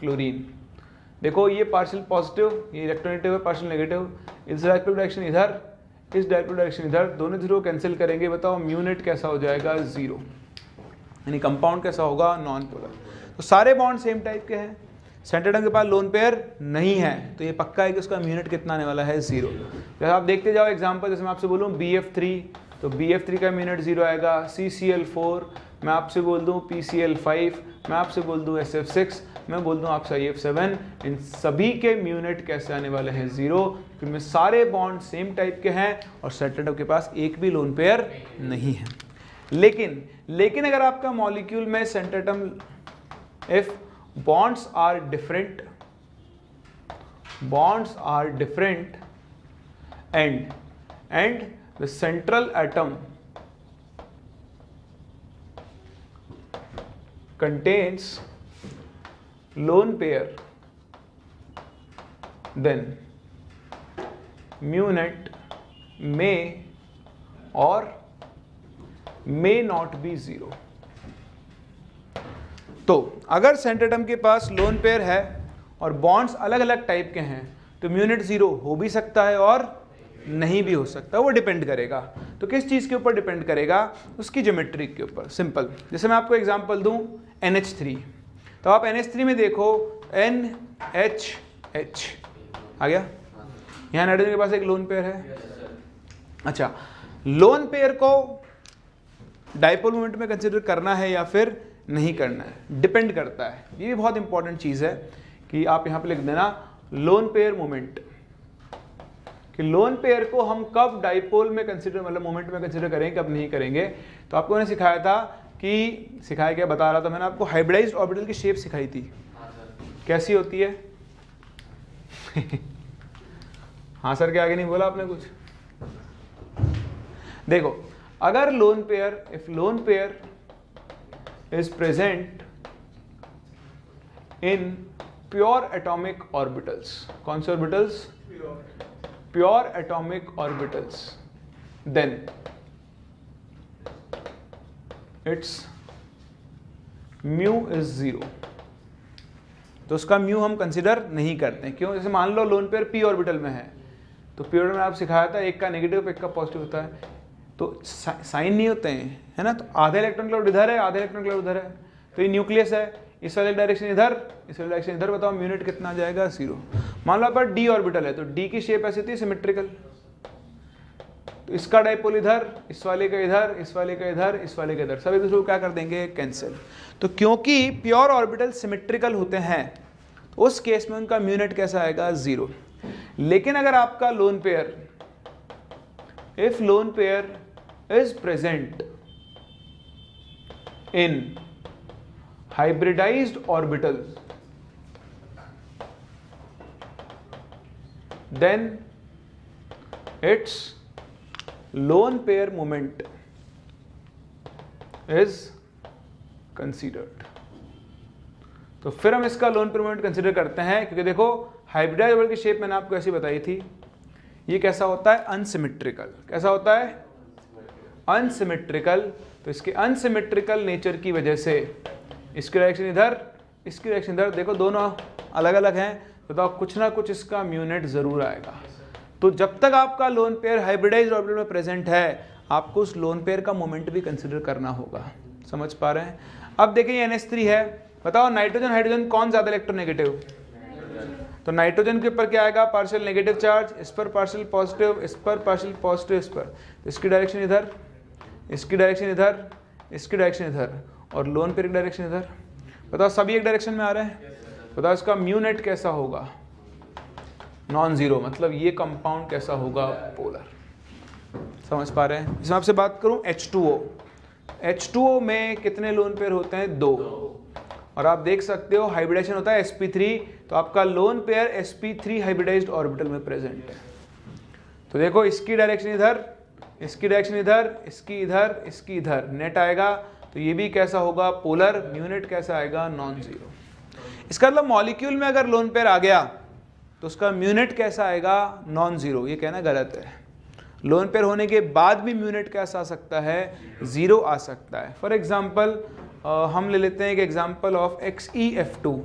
क्लोरीन। देखो ये पार्शियल पॉजिटिव, ये इलेक्ट्रोनेगेटिव है, पार्शियल नेगेटिव। इस डायपोल डायरेक्शन इधर, इस डायपोल डायरेक्शन इधर, दोनों जीरो कैंसिल करेंगे, बताओ म्यूनेट कैसा हो जाएगा 0, यानी कंपाउंड कैसा होगा नॉन पोलर। तो सारे बॉन्ड सेम टाइप के हैं, सेंटर एटम के पास लोन पेयर नहीं है, तो ये पक्का है कि उसका म्यूनेट कितना आने वाला है 0। जैसे आप देखते जाओ एग्जांपल, जैसे मैं आपसे बोलूँ BF3, तो BF3 का म्यूनेट 0 आएगा, CCl4, मैं आपसे बोल दूँ PCl5, मैं आपसे बोल दूँ SF6, मैं बोल दूँ आपसे IF7, इन सभी के म्यूनेट कैसे आने वाले हैं 0, क्योंकि सारे बॉन्ड सेम टाइप के हैं और सेंटर एटम के पास एक भी लोन पेयर नहीं है। लेकिन अगर आपका मॉलिक्यूल में centre atom, if bonds are different and the central atom contains lone pair, then mu net may or may not be 0। तो अगर सेंटर एटम के पास लोन पेयर है और बॉन्ड्स अलग अलग टाइप के हैं तो म्यूनेट 0 हो भी सकता है और नहीं भी हो सकता, वो डिपेंड करेगा। तो किस चीज़ के ऊपर डिपेंड करेगा? उसकी ज्योमेट्री के ऊपर। सिंपल, जैसे मैं आपको एग्जांपल दूं NH3, तो आप NH3 में देखो NHH आ गया, यहाँ नाइट्रोजन के पास एक लोन पेयर है। अच्छा, लोन पेयर को डाइपोल मोमेंट में कंसिडर करना है या फिर नहीं करना है, डिपेंड करता है। ये भी बहुत इंपॉर्टेंट चीज़ है कि आप यहाँ पे लिख देना लोन पेयर मोमेंट, कि लोन पेयर को हम कब डाइपोल में कंसिडर, मतलब मोमेंट में कंसिडर करेंगे, कब नहीं करेंगे। तो आपको मैंने सिखाया था कि, सिखाया क्या बता रहा था मैंने आपको, हाइब्रिडाइज्ड ऑर्बिटल की शेप सिखाई थी, कैसी होती है। हाँ सर के आगे नहीं बोला आपने कुछ। देखो, अगर lone pair, if lone pair is present in pure atomic orbitals, कौन से orbitals? Pure atomic orbitals, then its mu is 0। तो उसका म्यू हम कंसिडर नहीं करते हैं। क्यों? जैसे मान लो लोन पेयर p ऑर्बिटल में है, तो p ऑर्बिटल में आप सिखाया था एक का नेगेटिव एक का पॉजिटिव होता है, तो साइन नहीं होते हैं, है ना। तो आधे इलेक्ट्रॉन क्लाउड इधर है, आधे इलेक्ट्रॉन क्लाउड उधर है, तो ये न्यूक्लियस है, इस वाले डायरेक्शन इधर, इस वाले डायरेक्शन इधर, बताओ म्यूनेट कितना आ जाएगा 0। मान लो आप पर d ऑर्बिटल है, तो d की शेप ऐसी होती है सिमेट्रिकल, तो इसका डाइपोल इधर, इस वाले का इधर, इस वाले का इधर, इस वाले का इधर, सब एक दूसरे को क्या कर देंगे? कैंसिल। तो क्योंकि प्योर ऑर्बिटल सिमेट्रिकल होते हैं, तो उस केस में उनका म्यूनेट कैसा आएगा? 0। लेकिन अगर आपका lone pair, if lone pair is present in hybridized orbital, then its lone pair moment is considered। तो फिर हम इसका लोन पेयर मोमेंट कंसिडर करते हैं, क्योंकि देखो हाइब्रिडाइज्ड ऑर्बिटल की शेप मैंने आपको ऐसी बताई थी, ये कैसा होता है? अनसिमेट्रिकल। कैसा होता है? अनसिमेट्रिकल। तो इसके अनसिमेट्रिकल नेचर की वजह से इसकी डायरेक्शन इधर, इसकी डायरेक्शन इधर, देखो दोनों अलग अलग हैं, बताओ कुछ ना कुछ इसका म्यूनेट जरूर आएगा। तो जब तक आपका लोन पेयर हाइब्रिडाइज्ड ऑर्बिटल में प्रेजेंट है, आपको उस लोन पेयर का मोमेंट भी कंसिडर करना होगा। समझ पा रहे हैं? अब देखिए NH3 है, बताओ नाइट्रोजन हाइड्रोजन कौन ज्यादा इलेक्ट्रोनेगेटिव? तो नाइट्रोजन के ऊपर क्या आएगा? पार्शियल नेगेटिव चार्ज, इस पर पार्शियल पॉजिटिव, इस पर पार्शियल पॉजिटिव, इस पर। इसकी डायरेक्शन इधर, इसकी डायरेक्शन इधर, इसकी डायरेक्शन इधर, और लोन पेयर की डायरेक्शन इधर। बताओ सभी एक डायरेक्शन में आ रहे हैं, बताओ इसका म्यूनेट कैसा होगा? नॉन जीरो, मतलब ये कंपाउंड कैसा होगा? पोलर। समझ पा रहे हैं? इसमें आपसे बात करूं H2O, H2O में कितने लोन पेयर होते हैं? 2। और आप देख सकते हो हाइब्रिडाइजेशन होता है sp3, तो आपका lone pair sp3 hybridised orbital में प्रेजेंट है। तो देखो इसकी डायरेक्शन इधर, इसकी डायरेक्शन इधर, इसकी इधर, इसकी इधर, नेट आएगा, तो ये भी कैसा होगा? पोलर। म्यूनेट कैसा आएगा? Non zero. इसका मतलब मॉलिक्यूल में अगर लोन पेयर आ गया तो उसका म्यूनेट कैसा आएगा? Non zero. ये कहना गलत है। लोन पेयर होने के बाद भी म्यूनेट कैसा आ सकता है? 0 आ सकता है। फॉर एग्जाम्पल हम ले लेते हैं एक एग्जाम्पल ऑफ XeF2।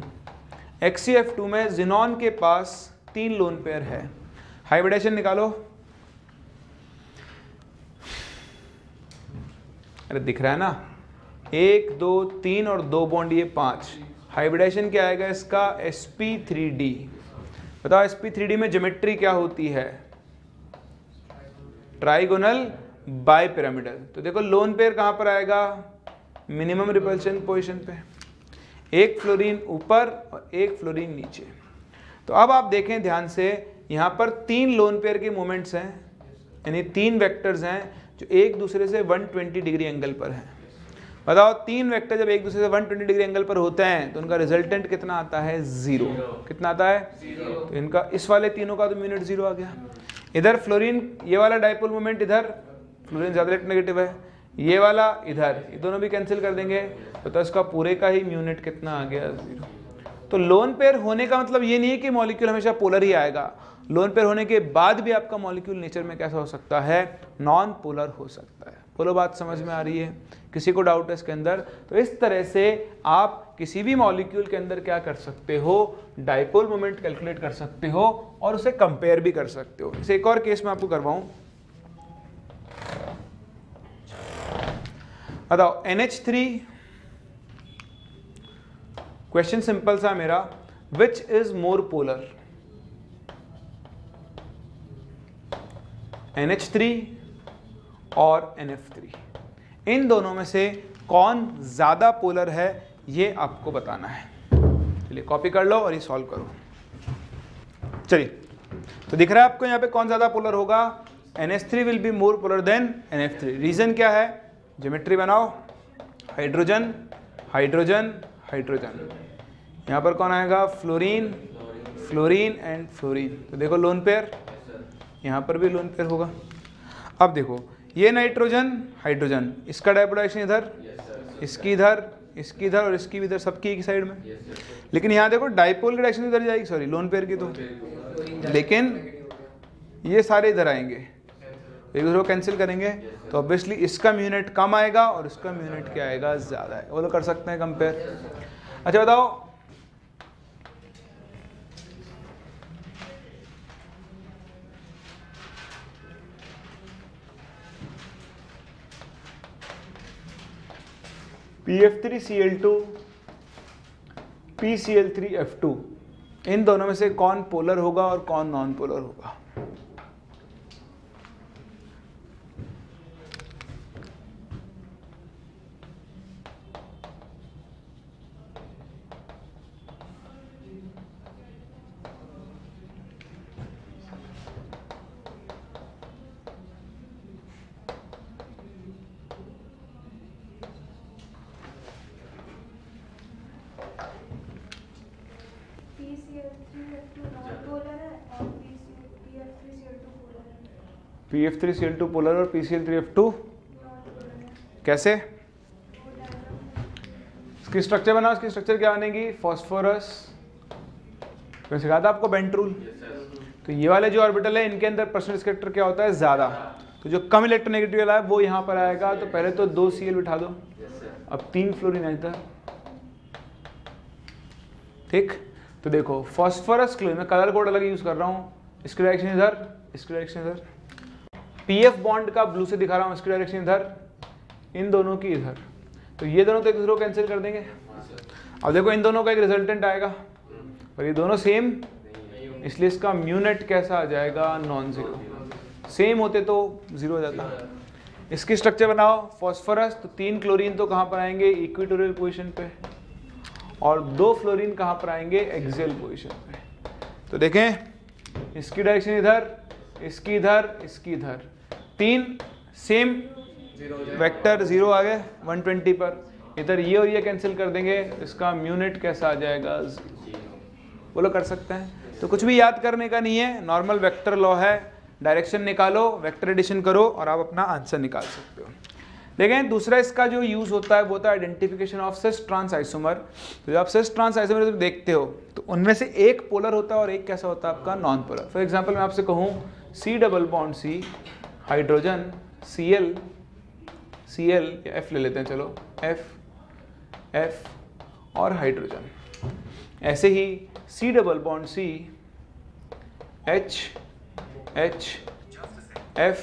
XeF2 में जिनॉन के पास 3 लोन पेयर है, हाइब्रिडेशन निकालो। अरे दिख रहा है ना, 1 2 3 और 2 बॉन्ड, ये 5। हाइब्रिडेशन क्या आएगा इसका, sp3d। बताओ sp3d में ज्योमेट्री क्या होती है, ट्राइगोनल बाइपिरामिडल। तो देखो लोन पेयर कहां पर आएगा, मिनिमम रिपल्शन पोजीशन पे, एक फ्लोरीन ऊपर और एक फ्लोरीन नीचे। तो अब आप देखें ध्यान से, यहां पर 3 लोन पेयर के मोमेंट्स हैं, यानी 3 वेक्टर्स हैं जो एक दूसरे से 120 डिग्री एंगल पर हैं। बताओ 3 वेक्टर जब एक दूसरे से 120 डिग्री एंगल पर होते हैं तो उनका रिजल्टेंट कितना आता है, 0। कितना आता है, 0। तो इनका इस वाले तीनों का तो म्यूनिट 0 आ गया। इधर फ्लोरीन, ये वाला डाइपोल मोमेंट इधर, फ्लोरीन ज्यादा इलेक्ट्रोनेगेटिव है, ये वाला इधर, ये दोनों भी कैंसिल कर देंगे, तो इसका पूरे का ही म्यूनिट कितना आ गया, 0। तो लोन पेयर होने का मतलब ये नहीं है कि मॉलिक्यूल हमेशा पोलर ही आएगा। लोन पेयर होने के बाद भी आपका मॉलिक्यूल नेचर में कैसा हो सकता है, नॉन पोलर हो सकता है। बोलो बात समझ में आ रही है, किसी को डाउट है इसके अंदर? तो इस तरह से आप किसी भी मॉलिक्यूल के अंदर क्या कर सकते हो, डाइपोल मोमेंट कैलकुलेट कर सकते हो और उसे कंपेयर भी कर सकते हो। इसे एक और केस में आपको करवाऊं, बताओ NH3, क्वेश्चन सिंपल सा मेरा, which is more polar, NH3 और NF3, इन दोनों में से कौन ज्यादा पोलर है ये आपको बताना है। चलिए कॉपी कर लो और ये सॉल्व करो। चलिए, तो दिख रहा है आपको यहाँ पे कौन ज्यादा पोलर होगा, NH3 will be more polar than NF3। Reason क्या है, ज्योमेट्री बनाओ, हाइड्रोजन हाइड्रोजन हाइड्रोजन, यहाँ पर कौन आएगा, फ्लोरीन फ्लोरीन एंड फ्लोरीन। तो देखो लोन पेयर, यहाँ पर भी लोन पेयर होगा। अब देखो ये नाइट्रोजन हाइड्रोजन, इसका डाइपोलाइजेशन इधर, इसकी इधर, इसकी इधर और इसकी भी इधर, सबकी एक साइड में। लेकिन यहाँ देखो डाइपोल की डायरेक्शन इधर जाएगी, सॉरी लोन पेयर की, तो लेकिन ये सारे इधर आएंगे, एक दूसरे को कैंसिल करेंगे, तो ऑब्वियसली इसका म्यूनिट कम आएगा और इसका म्यूनिट क्या आएगा, ज्यादा आएगा। वो तो कर सकते हैं कंपेयर। अच्छा बताओ, PF3Cl2 PCl3F2, इन दोनों में से कौन पोलर होगा और कौन नॉन पोलर होगा? PF3Cl2 पोलर और PCl3F2 कैसे? इसकी स्ट्रक्चर बनाओ, इसकी स्ट्रक्चर क्या बनेगी, फॉस्फोरस, तो सिखा था आपको बेंट रूल। तो ये वाले जो ऑर्बिटल है इनके अंदर परसेंटेज कैरेक्टर क्या होता है, ज्यादा, तो जो कम इलेक्ट्रोनेगेटिव वाला है वो यहाँ पर आएगा। तो पहले तो 2 Cl बिठा दो, अब 3 फ्लोरीन है इधर, ठीक। तो देखो फॉस्फोरस क्लोरीन, मैं कलर कोड अलग यूज कर रहा हूँ, इसकी डायरेक्शन इधर, इसकी डायरेक्शन इधर। PF बॉन्ड का ब्लू से दिखा रहा हूँ, इसकी डायरेक्शन इधर, इन दोनों की इधर। तो ये दोनों तो एक दूसरे को कैंसिल कर देंगे। अब देखो इन दोनों का एक रिजल्टेंट आएगा, और ये दोनों सेम, इसलिए इसका म्यूनेट कैसा आ जाएगा, नॉन जीरो। सेम होते तो 0 हो जाता। इसकी स्ट्रक्चर बनाओ, फॉस्फोरस, तो 3 क्लोरीन तो कहाँ पर आएंगे, इक्वेटोरियल पोजीशन पे, और 2 फ्लोरीन कहाँ पर आएंगे, एक्सियल पोजीशन पे। तो देखें इसकी डायरेक्शन इधर, इसकी इधर, इसकी इधर, 3 सेम वेक्टर 0 आ गए 120 पर। इधर ये और ये कैंसिल कर देंगे, इसका म्यूनिट कैसा आ जाएगा, 0। बोलो कर सकते हैं। तो कुछ भी याद करने का नहीं है, नॉर्मल वेक्टर लॉ है, डायरेक्शन निकालो, वेक्टर एडिशन करो और आप अपना आंसर निकाल सकते हो। देखें दूसरा इसका जो यूज होता है वो होता है identification of cis trans isomer. तो जब आप सिस ट्रांस आइसोमर देखते हो तो उनमें से एक पोलर होता है और एक कैसा होता है आपका, नॉन पोलर। फॉर एग्जांपल मैं आपसे कहूँ C double bond C, hydrogen Cl, Cl या F ले लेते हैं, चलो F और हाइड्रोजन। ऐसे ही C double bond C, H H F,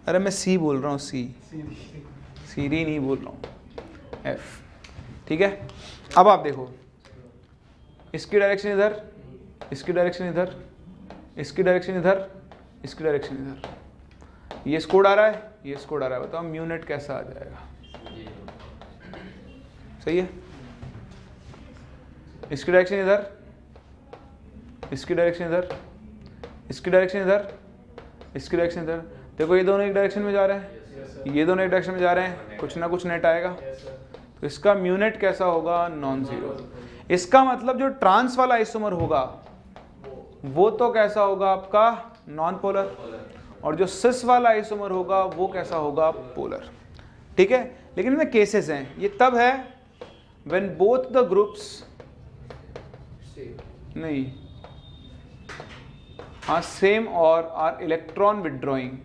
अरे मैं C बोल रहा हूँ, सीरी नहीं बोल रहा हूँ, F। ठीक है, अब आप देखो इसकी डायरेक्शन इधर, इसकी डायरेक्शन इधर, इसकी डायरेक्शन इधर, इसकी डायरेक्शन इधर, ये स्कोड आ रहा है, ये स्कोड आ रहा है, बताओ म्यू नेट कैसा आ जाएगा? सही है, इसकी डायरेक्शन इधर, इसकी डायरेक्शन इधर, इसकी डायरेक्शन इधर, इसकी डायरेक्शन इधर, देखो ये दोनों एक डायरेक्शन में जा रहे हैं, ये दोनों एक डायरेक्शन में जा रहे हैं, कुछ ना कुछ नेट आएगा, तो इसका म्यू नेट कैसा होगा? Non zero. इसका मतलब जो ट्रांस वाला आइसोमर होगा वो तो कैसा होगा आपका? नॉन पोलर, और जो सिस वाला आइसोमर होगा वो कैसा होगा? पोलर। ठीक है, लेकिन इनमें केसेस हैं, ये तब है व्हेन बोथ द ग्रुप्स, नहीं हाँ, सेम और आर इलेक्ट्रॉन विथड्रॉइंग।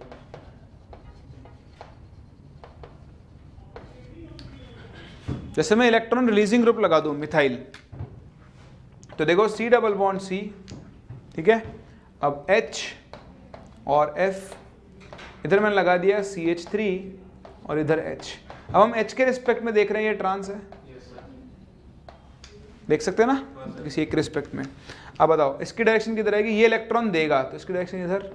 जैसे मैं इलेक्ट्रॉन रिलीजिंग ग्रुप लगा दूं मिथाइल, तो देखो C डबल बॉन्ड C, ठीक है, अब H और F, इधर मैंने लगा दिया CH3 और इधर H। अब हम H के रिस्पेक्ट में देख रहे हैं ये ट्रांस है, देख सकते हैं ना, किसी एक रिस्पेक्ट में। अब बताओ इसकी डायरेक्शन किधर आएगी? ये इलेक्ट्रॉन देगा तो इसकी डायरेक्शन इधर,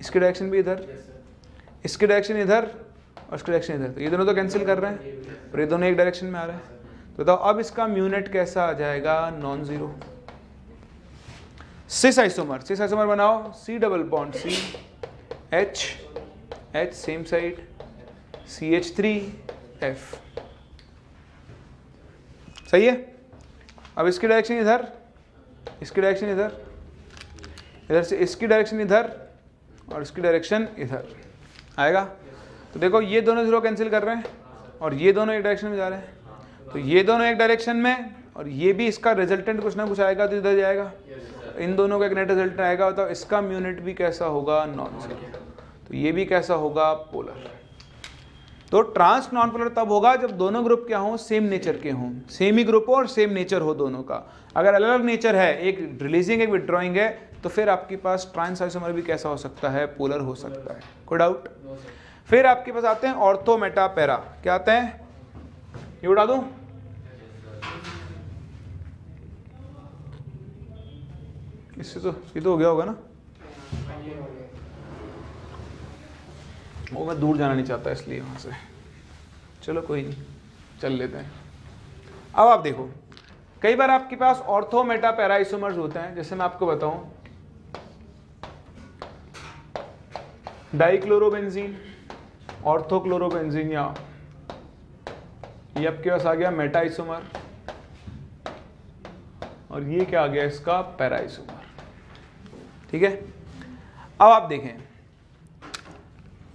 इसकी डायरेक्शन भी इधर, इसकी डायरेक्शन इधर और इसकी डायरेक्शन इधर, तो ये दोनों तो कैंसिल कर रहे हैं और ये दोनों एक डायरेक्शन में आ रहे हैं। तो बताओ अब इसका म्यू नेट कैसा आ जाएगा? Non zero. सिस आइसोमर बनाओ, C double bond C, H same side, CH3 F। सही है, अब इसकी डायरेक्शन इधर, इसकी डायरेक्शन इधर, इधर से इसकी डायरेक्शन इधर और इसकी डायरेक्शन इधर आएगा। तो देखो ये दोनों जीरो कैंसिल कर रहे हैं और ये दोनों एक डायरेक्शन में जा रहे हैं, तो ये दोनों एक डायरेक्शन में और ये भी इसका रिजल्टेंट कुछ ना कुछ आएगा तो इधर जाएगा, इन दोनों का एक नेट रिजल्ट आएगा। तो इसका म्यू नेट भी कैसा होगा? Non zero. तो ये भी कैसा होगा? पोलर। तो ट्रांस नॉन पोलर तब होगा जब दोनों ग्रुप क्या हों? सेम नेचर के हों, सेम ही ग्रुप हो और सेम नेचर हो दोनों का। अगर अलग अलग नेचर है, एक रिलीजिंग एक विथड्रॉइंग है, तो फिर आपके पास ट्रांस आइसोमर भी कैसा हो सकता है? पोलर हो सकता है। कोई डाउट? फिर आपके पास आते हैं ऑर्थो मेटा पैरा। क्या आते हैं? ये उड़ा दूं? इससे तो ये तो हो गया होगा ना, वो मैं दूर जाना नहीं चाहता इसलिए वहां से, चलो कोई नहीं, चल लेते हैं। अब आप देखो कई बार आपके पास ऑर्थो मेटा पैरा आइसोमर्स होते हैं, जैसे मैं आपको बताऊं डाइक्लोरोबेंजीन, ऑर्थोक्लोरोबेंजीन, या ये आपके पास आ गया मेटा आइसोमर और ये क्या आ गया इसका? Para isomer. ठीक है, अब आप देखें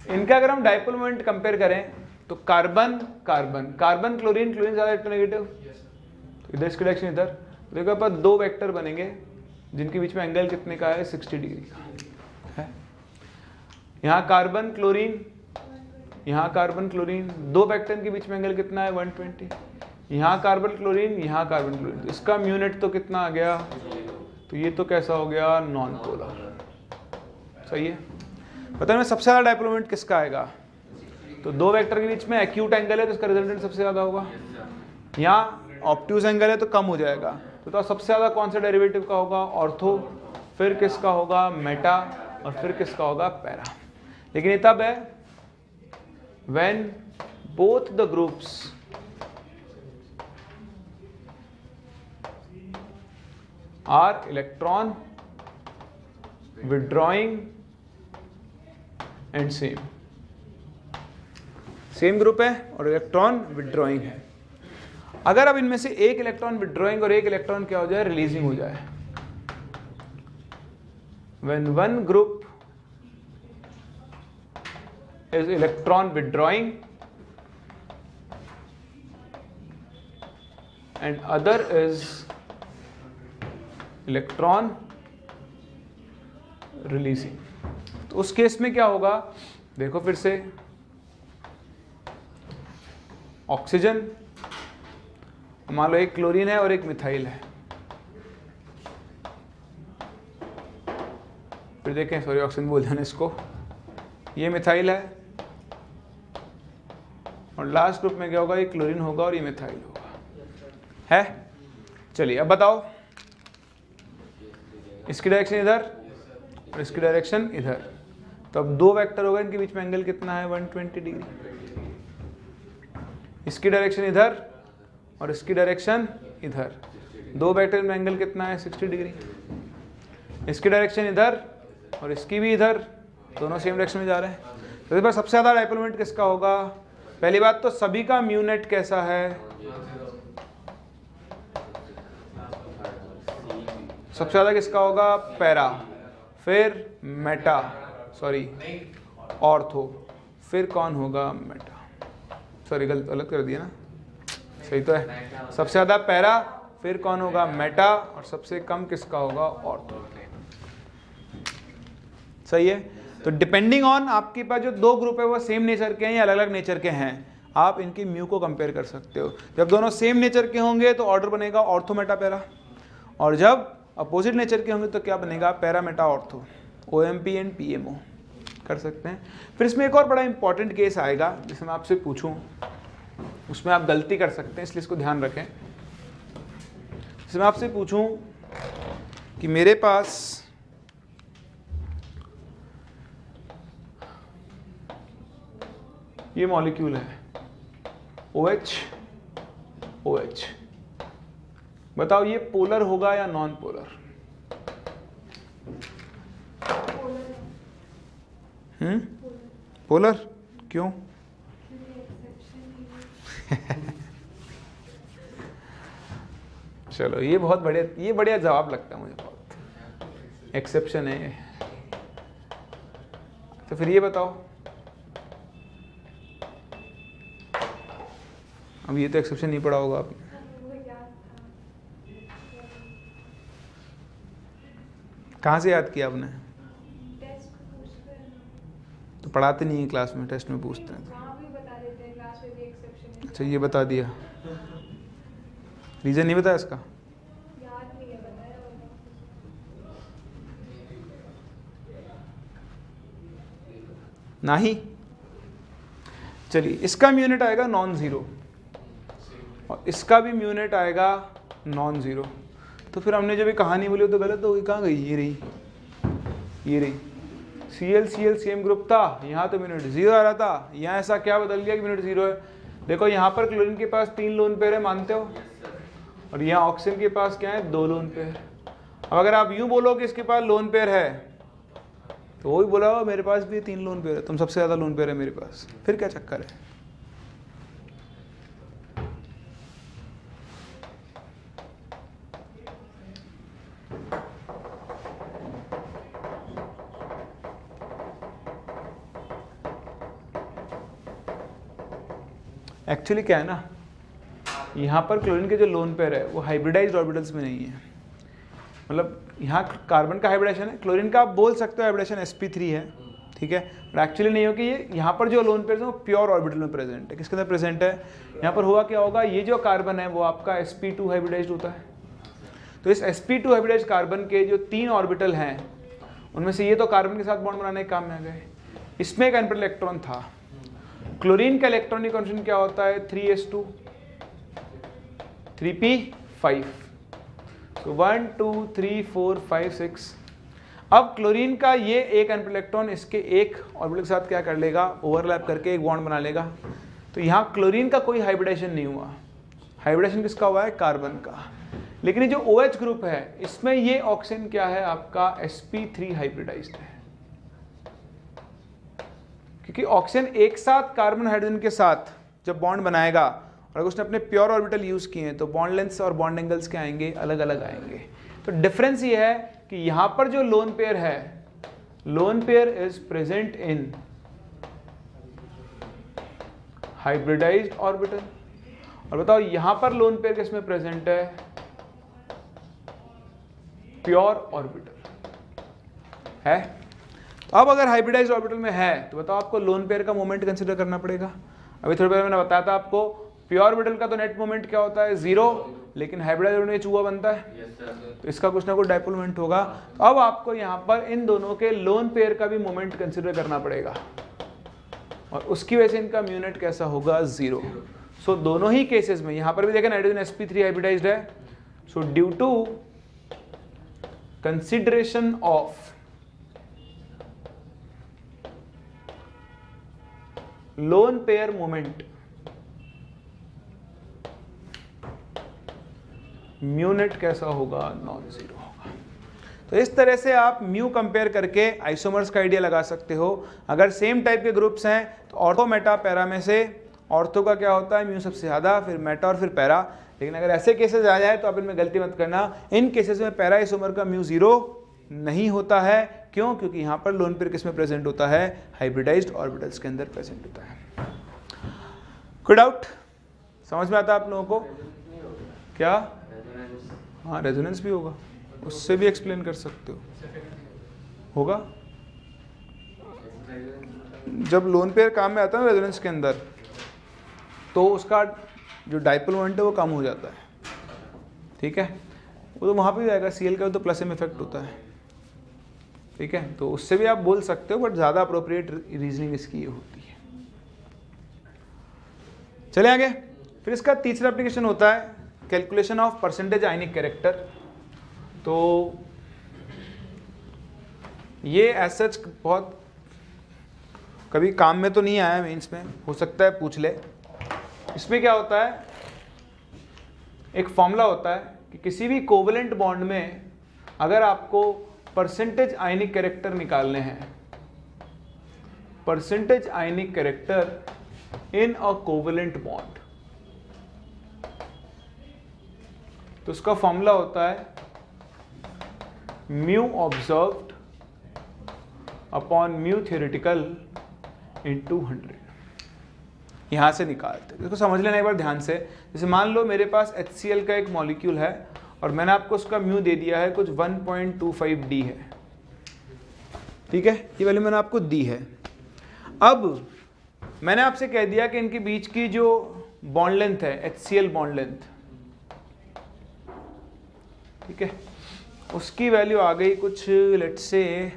इनका अगर हम डाइपोल मोमेंट कंपेयर करें तो carbon carbon, carbon chlorine, chlorine ज्यादा इलेक्ट्रोनेगेटिव, तो इधर इसकी डायरेक्शन इधर, देखो पर दो वेक्टर बनेंगे जिनके बीच में एंगल कितने का है? 60 डिग्री का है। यहाँ कार्बन क्लोरीन, यहाँ कार्बन क्लोरीन, दो वेक्टर के बीच में एंगल कितना है? 120। यहाँ कार्बन क्लोरीन, यहाँ कार्बन क्लोरीन, तो इसका म्यू नेट तो कितना आ गया? तो ये तो कैसा हो गया? Non polar. सही है, पता है सबसे ज्यादा डाइपोल मोमेंट किसका आएगा? तो दो वेक्टर के बीच में एक्यूट एंगल है तो इसका रिजल्टेंट सबसे ज्यादा होगा। यहाँ ऑब्ट्यूज एंगल है तो कम हो जाएगा। तो सबसे ज्यादा कौन सा डेरिवेटिव का होगा? ऑर्थो, फिर किसका होगा? मेटा, और फिर किसका होगा? पैरा। लेकिन ये तब है when both the groups are electron withdrawing and same, same group है और इलेक्ट्रॉन विथड्रॉइंग है। अगर अब इनमें से एक इलेक्ट्रॉन विथड्रॉइंग और एक इलेक्ट्रॉन क्या हो जाए? रिलीजिंग हो जाए, when one group is electron withdrawing and other is electron releasing, तो उस केस में क्या होगा? देखो फिर से ऑक्सीजन, मान लो एक क्लोरीन है और एक मिथाइल है, फिर देखें, सॉरी ऑक्सीजन बोल देना इसको, ये मिथाइल है और लास्ट ग्रुप में क्या होगा, ये क्लोरीन होगा और ये मिथाइल होगा, है। चलिए अब बताओ, इसकी डायरेक्शन इधर और इसकी डायरेक्शन इधर, तो अब दो वेक्टर होगा, इनके बीच में एंगल कितना है 120 डिग्री। इसकी डायरेक्शन इधर और इसकी डायरेक्शन इधर, दो वेक्टर में एंगल कितना है 60 डिग्री। इसकी डायरेक्शन इधर और इसकी भी इधर, दोनों सेम डायरेक्शन में जा रहे हैं। तो इस बार सबसे ज्यादा डायपोल मोमेंट किसका होगा? पहली बात तो सभी का म्यू नेट कैसा है? सबसे ज्यादा किसका होगा? पैरा, फिर मेटा, सॉरी ऑर्थो, फिर कौन होगा? मेटा। सॉरी गलत कर दिया ना, सही तो है। सबसे ज्यादा पैरा, फिर कौन होगा? मेटा, और सबसे कम किसका होगा? ऑर्थो। सही है। तो डिपेंडिंग ऑन आपके पास जो दो ग्रुप है वो सेम नेचर के हैं या अलग अलग नेचर के हैं, आप इनकी म्यू को कंपेयर कर सकते हो। जब दोनों सेम नेचर के होंगे तो ऑर्डर बनेगा ऑर्थो मेटा पैरा, और जब अपोजिट नेचर के होंगे तो क्या बनेगा? Para Meta ortho, OMP and PMO कर सकते हैं। फिर इसमें एक और बड़ा इंपॉर्टेंट केस आएगा जिसे मैं आपसे पूछूं, उसमें आप गलती कर सकते हैं, इसलिए इसको ध्यान रखें। जैसे मैं आपसे पूछूं कि मेरे पास ये मॉलिक्यूल है OH OH, बताओ ये पोलर होगा या नॉन पोलर? पोलर क्यों? चलो ये बहुत बढ़िया, ये बढ़िया जवाब लगता है मुझे, बहुत एक्सेप्शन है ये। तो फिर ये बताओ, अब ये तो एक्सेप्शन नहीं पढ़ा होगा आपने। कहाँ से याद किया आपने? तो पढ़ाते नहीं है क्लास में, टेस्ट में पूछते हैं। अच्छा ये बता दिया, रीजन नहीं बताया इसका? नहीं। चलिए इसका म्यूनिट आएगा नॉन जीरो और इसका भी म्यूनिट आएगा नॉन जीरो। तो फिर हमने जब ये कहानी बोली तो गलत हो गई। कहाँ गई? ये रही, ये रही। Cl सेम ग्रुप था, यहाँ तो म्यूनिट जीरो आ रहा था, यहाँ ऐसा क्या बदल गया कि म्यूनिट जीरो है? देखो यहाँ पर क्लोरीन के पास 3 लोन पेयर है, मानते हो, और यहाँ ऑक्सीजन के पास क्या है? 2 लोन पेयर। अब अगर आप यूं बोलो कि इसके पास लोन पेयर है, तो वो भी बोला मेरे पास भी 3 लोन पेयर है, तुम सबसे ज्यादा लोन पेयर है मेरे पास, फिर क्या चक्कर है? एक्चुअली क्या है ना, यहाँ पर क्लोरीन के जो लोन पेयर है वो हाइब्रिडाइज्ड ऑर्बिटल्स में नहीं है। मतलब यहाँ कार्बन का हाइब्रिडेशन है, क्लोरीन का आप बोल सकते हो हाइब्रिडेशन sp3 है, ठीक है, बट एक्चुअली नहीं हो कि ये यहाँ पर जो लोन पेयर है वो प्योर ऑर्बिटल में प्रेजेंट है। किसके अंदर प्रेजेंट है? यहाँ पर हुआ क्या होगा, ये जो कार्बन है वो आपका sp2 हाइब्रिडाइज्ड होता है। तो इस sp2 हाइब्रिडाइज्ड कार्बन के जो 3 ऑर्बिटल हैं उनमें से ये तो कार्बन के साथ बॉन्ड बनाने के काम में आ गए। इसमें एक एनपीटल इलेक्ट्रॉन था। क्लोरीन का इलेक्ट्रॉनिक कॉन्फिगरेशन क्या होता है? 3s2 3p5, तो 1 2 3 4 5 6। अब क्लोरीन का ये एक एनपीटल इलेक्ट्रॉन इसके एक ऑर्बिटल के साथ क्या कर लेगा? ओवरलैप करके एक बॉन्ड बना लेगा। तो यहाँ क्लोरीन का कोई हाइब्रिडेशन नहीं हुआ। हाइब्रिडेशन किसका हुआ है? कार्बन का। लेकिन ये जो OH ग्रुप है इसमें ये ऑक्सीजन क्या है? आपका sp3 हाइब्रिडाइज्ड है, क्योंकि ऑक्सीजन एक साथ कार्बन हाइड्रोजन के साथ जब बॉन्ड बनाएगा और अगर उसने अपने प्योर ऑर्बिटल यूज किए हैं तो बॉन्ड लेंथ और बॉन्ड एंगल्स क्या आएंगे? अलग अलग आएंगे। तो डिफरेंस ये है कि यहां पर जो लोन पेयर है, loan pair is present in hybridised orbital, और बताओ यहां पर लोन पेयर किसमें प्रेजेंट है? प्योर ऑर्बिटल है। तो अब अगर हाइब्रिडाइज्ड ऑर्बिटल में है तो बताओ आपको लोन पेयर का मोमेंट कंसीडर करना पड़ेगा। अभी थोड़ी देर मैंने बताया था आपको प्योर ऑर्बिटल का तो नेट मोमेंट क्या होता है? 0, लेकिन हाइब्रिडाइज्ड में चूहा बनता है, यस सर। तो इसका कुछ ना कुछ डाइपोल मोमेंट होगा। तो अब आपको यहाँ पर इन दोनों के लोन पेयर का भी मोमेंट कंसिडर करना पड़ेगा, और उसकी वजह से इनका म्यू नेट कैसा होगा, 0। सो दोनों ही केसेस में, यहाँ पर भी देखें नाइट्रोजन sp3 हाइब्रिडाइज्ड है, so due to consideration of lone pair moment, mu net कैसा होगा, नॉन जीरो होगा। तो इस तरह से आप म्यू कंपेयर करके आइसोमर्स का आइडिया लगा सकते हो। अगर सेम टाइप के ग्रुप्स हैं तो ऑर्थो मेटा पैरा में से ऑर्थो का क्या होता है, म्यू सबसे ज़्यादा, फिर मेटा और फिर पैरा। लेकिन अगर ऐसे केसेस आ जाए तो आप इनमें गलती मत करना, इन केसेस में पैरा आइसोमर का म्यू 0 नहीं होता है। क्यों? क्योंकि यहाँ पर लोन पेयर किस में प्रेजेंट होता है, हाइब्रिडाइज्ड ऑर्बिटल्स के अंदर प्रेजेंट होता है। कोई डाउट समझ में आता है आप लोगों को? क्या? हाँ, रेजोनेंस भी होगा, उससे भी एक्सप्लेन कर सकते हो, होगा। जब लोन पेयर काम में आता है ना रेजोनेंस के अंदर, तो उसका जो डाइपोल मोमेंट है वो कम हो जाता है, ठीक है। वो तो वहाँ पे भी आएगा, सीएल का तो प्लस एम इफेक्ट होता है, ठीक है। तो उससे भी आप बोल सकते हो, बट ज़्यादा अप्रोप्रिएट रीजनिंग इसकी ये होती है। चले आगे। फिर इसका तीसरा एप्लीकेशन होता है calculation of percentage ionic character. तो ये एज सच बहुत कभी काम में तो नहीं आया मेंस में, हो सकता है पूछ ले। इसमें क्या होता है, एक फॉर्मूला होता है कि किसी भी कोवेलेंट बॉन्ड में अगर आपको परसेंटेज आयनिक कैरेक्टर निकालने हैं, percentage ionic character in a covalent bond, तो उसका फॉर्मूला होता है mu observed upon mu theoretical into 100। यहां से निकालते हैं, इसको समझ लेना एक बार ध्यान से। जैसे मान लो मेरे पास HCl का एक मॉलिक्यूल है और मैंने आपको उसका म्यू दे दिया है कुछ 1.25 D है, ठीक है, ये वैल्यू मैंने आपको दी है। अब मैंने आपसे कह दिया कि इनके बीच की जो बॉन्ड लेंथ है, HCl बॉन्ड लेंथ, ठीक है, उसकी वैल्यू आ गई कुछ लेट्स से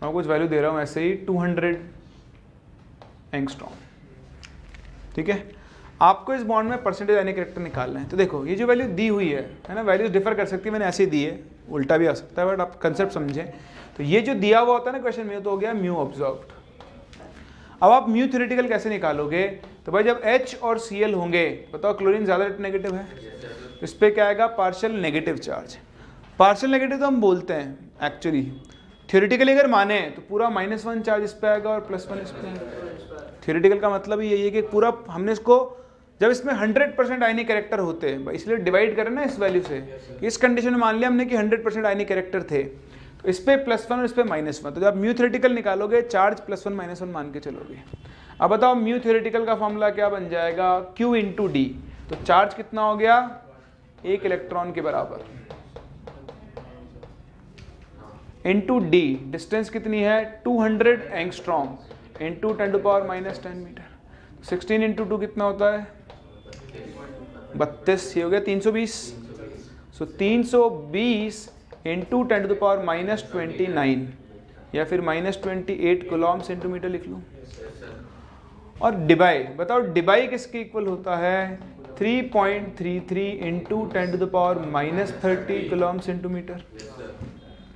मैं कुछ वैल्यू दे रहा हूं ऐसे ही 200 एंगस्ट्रॉम, ठीक है। आपको इस बॉन्ड में परसेंटेज आयनिक कैरेक्टर निकालना है। तो देखो ये जो वैल्यू दी हुई है ना, वैल्यूज डिफर कर सकती है, मैंने ऐसे ही दी है, उल्टा भी आ सकता है, बट आप कंसेप्ट समझें। तो ये जो दिया हुआ होता है ना क्वेश्चन में, तो हो गया म्यू ऑब्जर्व्ड। अब आप म्यू थ्योरेटिकल कैसे निकालोगे? तो भाई जब H और Cl होंगे, बताओ क्लोरीन ज्यादा नेगेटिव है, इस पे क्या आएगा, partial negative charge. Partial negative तो हम बोलते हैं एक्चुअली, थ्योरेटिकली अगर माने तो पूरा -1 चार्ज इस पे आएगा और +1 इस पे आएगा। थ्योरेटिकल का मतलब ही यही है कि पूरा हमने इसको, जब इसमें 100% आयनिक कैरेक्टर होते हैं, इसलिए डिवाइड करें ना इस वैल्यू से, इस कंडीशन में मान लिया हमने कि 100% आयनिक कैरेक्टर थे, तो इस पे +1 और इस पे -1, तो जब म्यू थ्योरेटिकल निकालोगे चार्ज +1 -1 मान के चलोगे। अब बताओ म्यू थ्योरेटिकल का फॉर्मूला क्या बन जाएगा, Q × D। तो चार्ज कितना हो गया, 1 इलेक्ट्रॉन के बराबर, इंटू D, डिस्टेंस कितनी है 200 एंगस्ट्रॉम, इंटू 10⁻⁻10 मीटर। 16 × 2 कितना होता है, 32, ये हो गया 320। सो 320 इंटू 10⁻⁻29 या फिर -28 कूलॉम सेंटीमीटर लिख लूँ। और डिबाई, बताओ डिबाई किसके इक्वल होता है, 3.33 इंटू 10⁻30 कूलॉम सेंटीमीटर।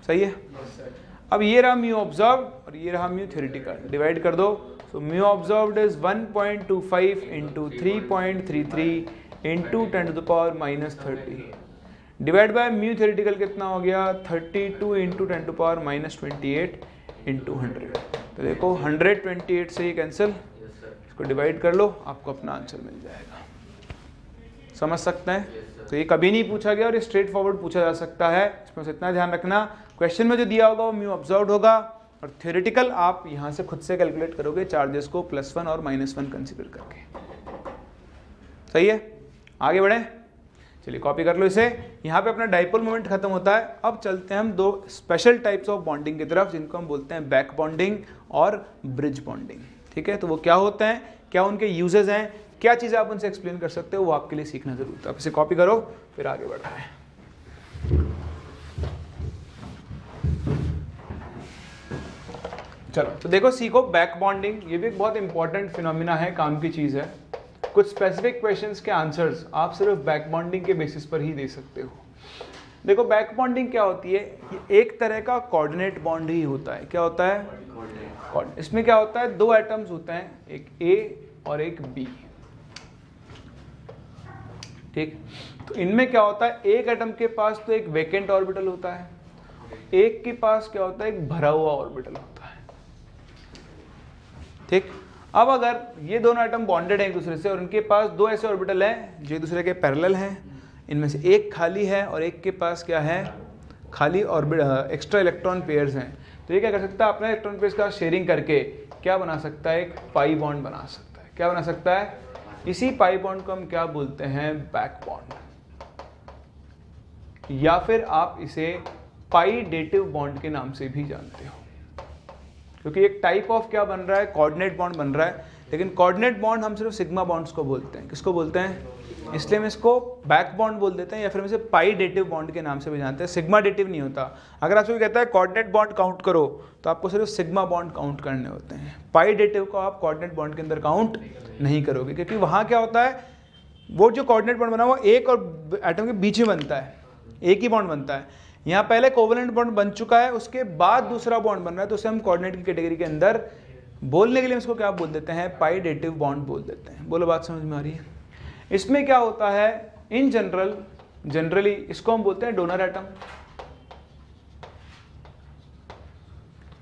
सही है। अब ये रहा म्यू ऑब्जर्व्ड और ये रहा म्यू थ्योरेटिकल, डिवाइड कर दो। So mu observed is 1.25 into 3.33 into 10⁻30 divide by mu theoretical कितना हो गया, 32 इंटू 10⁻28 इंटू 100। तो देखो 128 से ही कैंसिल, इसको डिवाइड कर लो, आपको अपना आंसर मिल जाएगा। समझ सकते हैं? तो ये कभी नहीं पूछा गया और ये स्ट्रेट फॉरवर्ड पूछा जा सकता है, इसमें से इतना ध्यान रखना, क्वेश्चन में जो दिया होगा वो म्यू ऑब्जर्व्ड होगा और थ्योरेटिकल आप यहाँ से खुद से कैलकुलेट करोगे चार्जेस को +1 और -1 कंसीडर करके। सही है, आगे बढ़े, चलिए कॉपी कर लो इसे। यहाँ पे अपना डाइपोल मोमेंट खत्म होता है। अब चलते हैं हम दो स्पेशल टाइप्स ऑफ बॉन्डिंग की तरफ, जिनको हम बोलते हैं बैक बॉन्डिंग और ब्रिज बॉन्डिंग। ठीक ठीक है, तो वो क्या होते हैं, क्या उनके यूजेस हैं, क्या चीज़ें आप उनसे एक्सप्लेन कर सकते हो, वो आपके लिए सीखना जरूर था। आप इसे कॉपी करो, फिर आगे बढ़ना है। चलो तो देखो, सीखो बैक बॉन्डिंग। ये भी एक बहुत इंपॉर्टेंट फिनोमिना है, काम की चीज़ है। कुछ स्पेसिफिक क्वेश्चंस के आंसर्स आप सिर्फ बैक बॉन्डिंग के बेसिस पर ही दे सकते हो। देखो बैक बॉन्डिंग क्या होती है, ये एक तरह का कोऑर्डिनेट बॉन्ड ही होता है। क्या होता है? इसमें क्या होता है, दो एटम्स होते हैं, एक A और एक B, ठीक। तो इनमें क्या होता है, एक एटम के पास तो एक वेकेंट ऑर्बिटल होता है, एक के पास क्या होता है, एक भरा हुआ ऑर्बिटल होता है, ठीक। अब अगर ये दोनों एटम बॉन्डेड हैं एक दूसरे से और उनके पास दो ऐसे ऑर्बिटल हैं जो एक दूसरे के पैरेलल हैं, इनमें से एक खाली है और एक के पास क्या है, खाली ऑर्बिटल एक्स्ट्रा इलेक्ट्रॉन पेयर्स हैं, तो ये क्या कर सकता है, अपने इलेक्ट्रॉन पेयर्स का शेयरिंग करके क्या बना सकता है, एक पाई बॉन्ड बना सकता है। क्या बना सकता है? इसी पाई बॉन्ड को हम क्या बोलते हैं, बैक बॉन्ड, या फिर आप इसे पाई डेटिव बॉन्ड के नाम से भी जानते हो, क्योंकि एक टाइप ऑफ क्या बन रहा है, कोऑर्डिनेट बॉन्ड बन रहा है। लेकिन कोऑर्डिनेट बॉन्ड हम सिर्फ सिग्मा बॉन्ड्स को बोलते हैं। किसको बोलते हैं? इसलिए हम इसको बैक बॉन्ड बोल देते हैं, या फिर हम इसे पाई डेटिव बॉन्ड के नाम से भी जानते हैं। सिग्मा डेटिव नहीं होता। अगर आपसे कोई कहता है कोऑर्डिनेट बॉन्ड काउंट करो, तो आपको सिर्फ सिग्मा बॉन्ड काउंट करने होते हैं। पाई डेटिव को आप कोऑर्डिनेट बॉन्ड के अंदर काउंट नहीं करोगे, क्योंकि वहाँ क्या होता है, वो जो कोऑर्डिनेट बॉन्ड बना हुआ एक और एटम के बीच में बनता है, एक ही बॉन्ड बनता है। यहाँ पहले कोवलेंट बॉन्ड बन चुका है, उसके बाद दूसरा बॉन्ड बन रहा है, तो उसे हम कोऑर्डिनेट की कैटेगरी के अंदर बोलने के लिए इसको क्या बोल देते हैं, पाई डेटिव बॉन्ड बोल देते हैं। बोलो बात समझ में आ रही है? इसमें क्या होता है, इन जनरली इसको हम बोलते हैं डोनर एटम,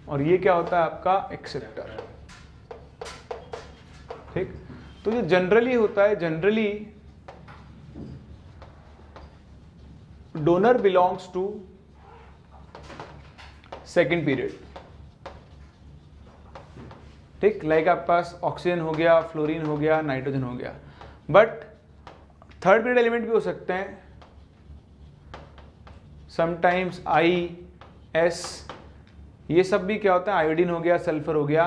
और ये क्या होता है आपका एक्सेप्टर, ठीक। तो जो जनरली होता है, generally donor belongs to second period, ठीक। लाइक आपके पास ऑक्सीजन हो गया, फ्लोरीन हो गया, नाइट्रोजन हो गया, बट थर्ड पीरियड एलिमेंट भी हो सकते हैं, समटाइम्स I, S, ये सब भी क्या होता है, आयोडीन हो गया, सल्फर हो गया,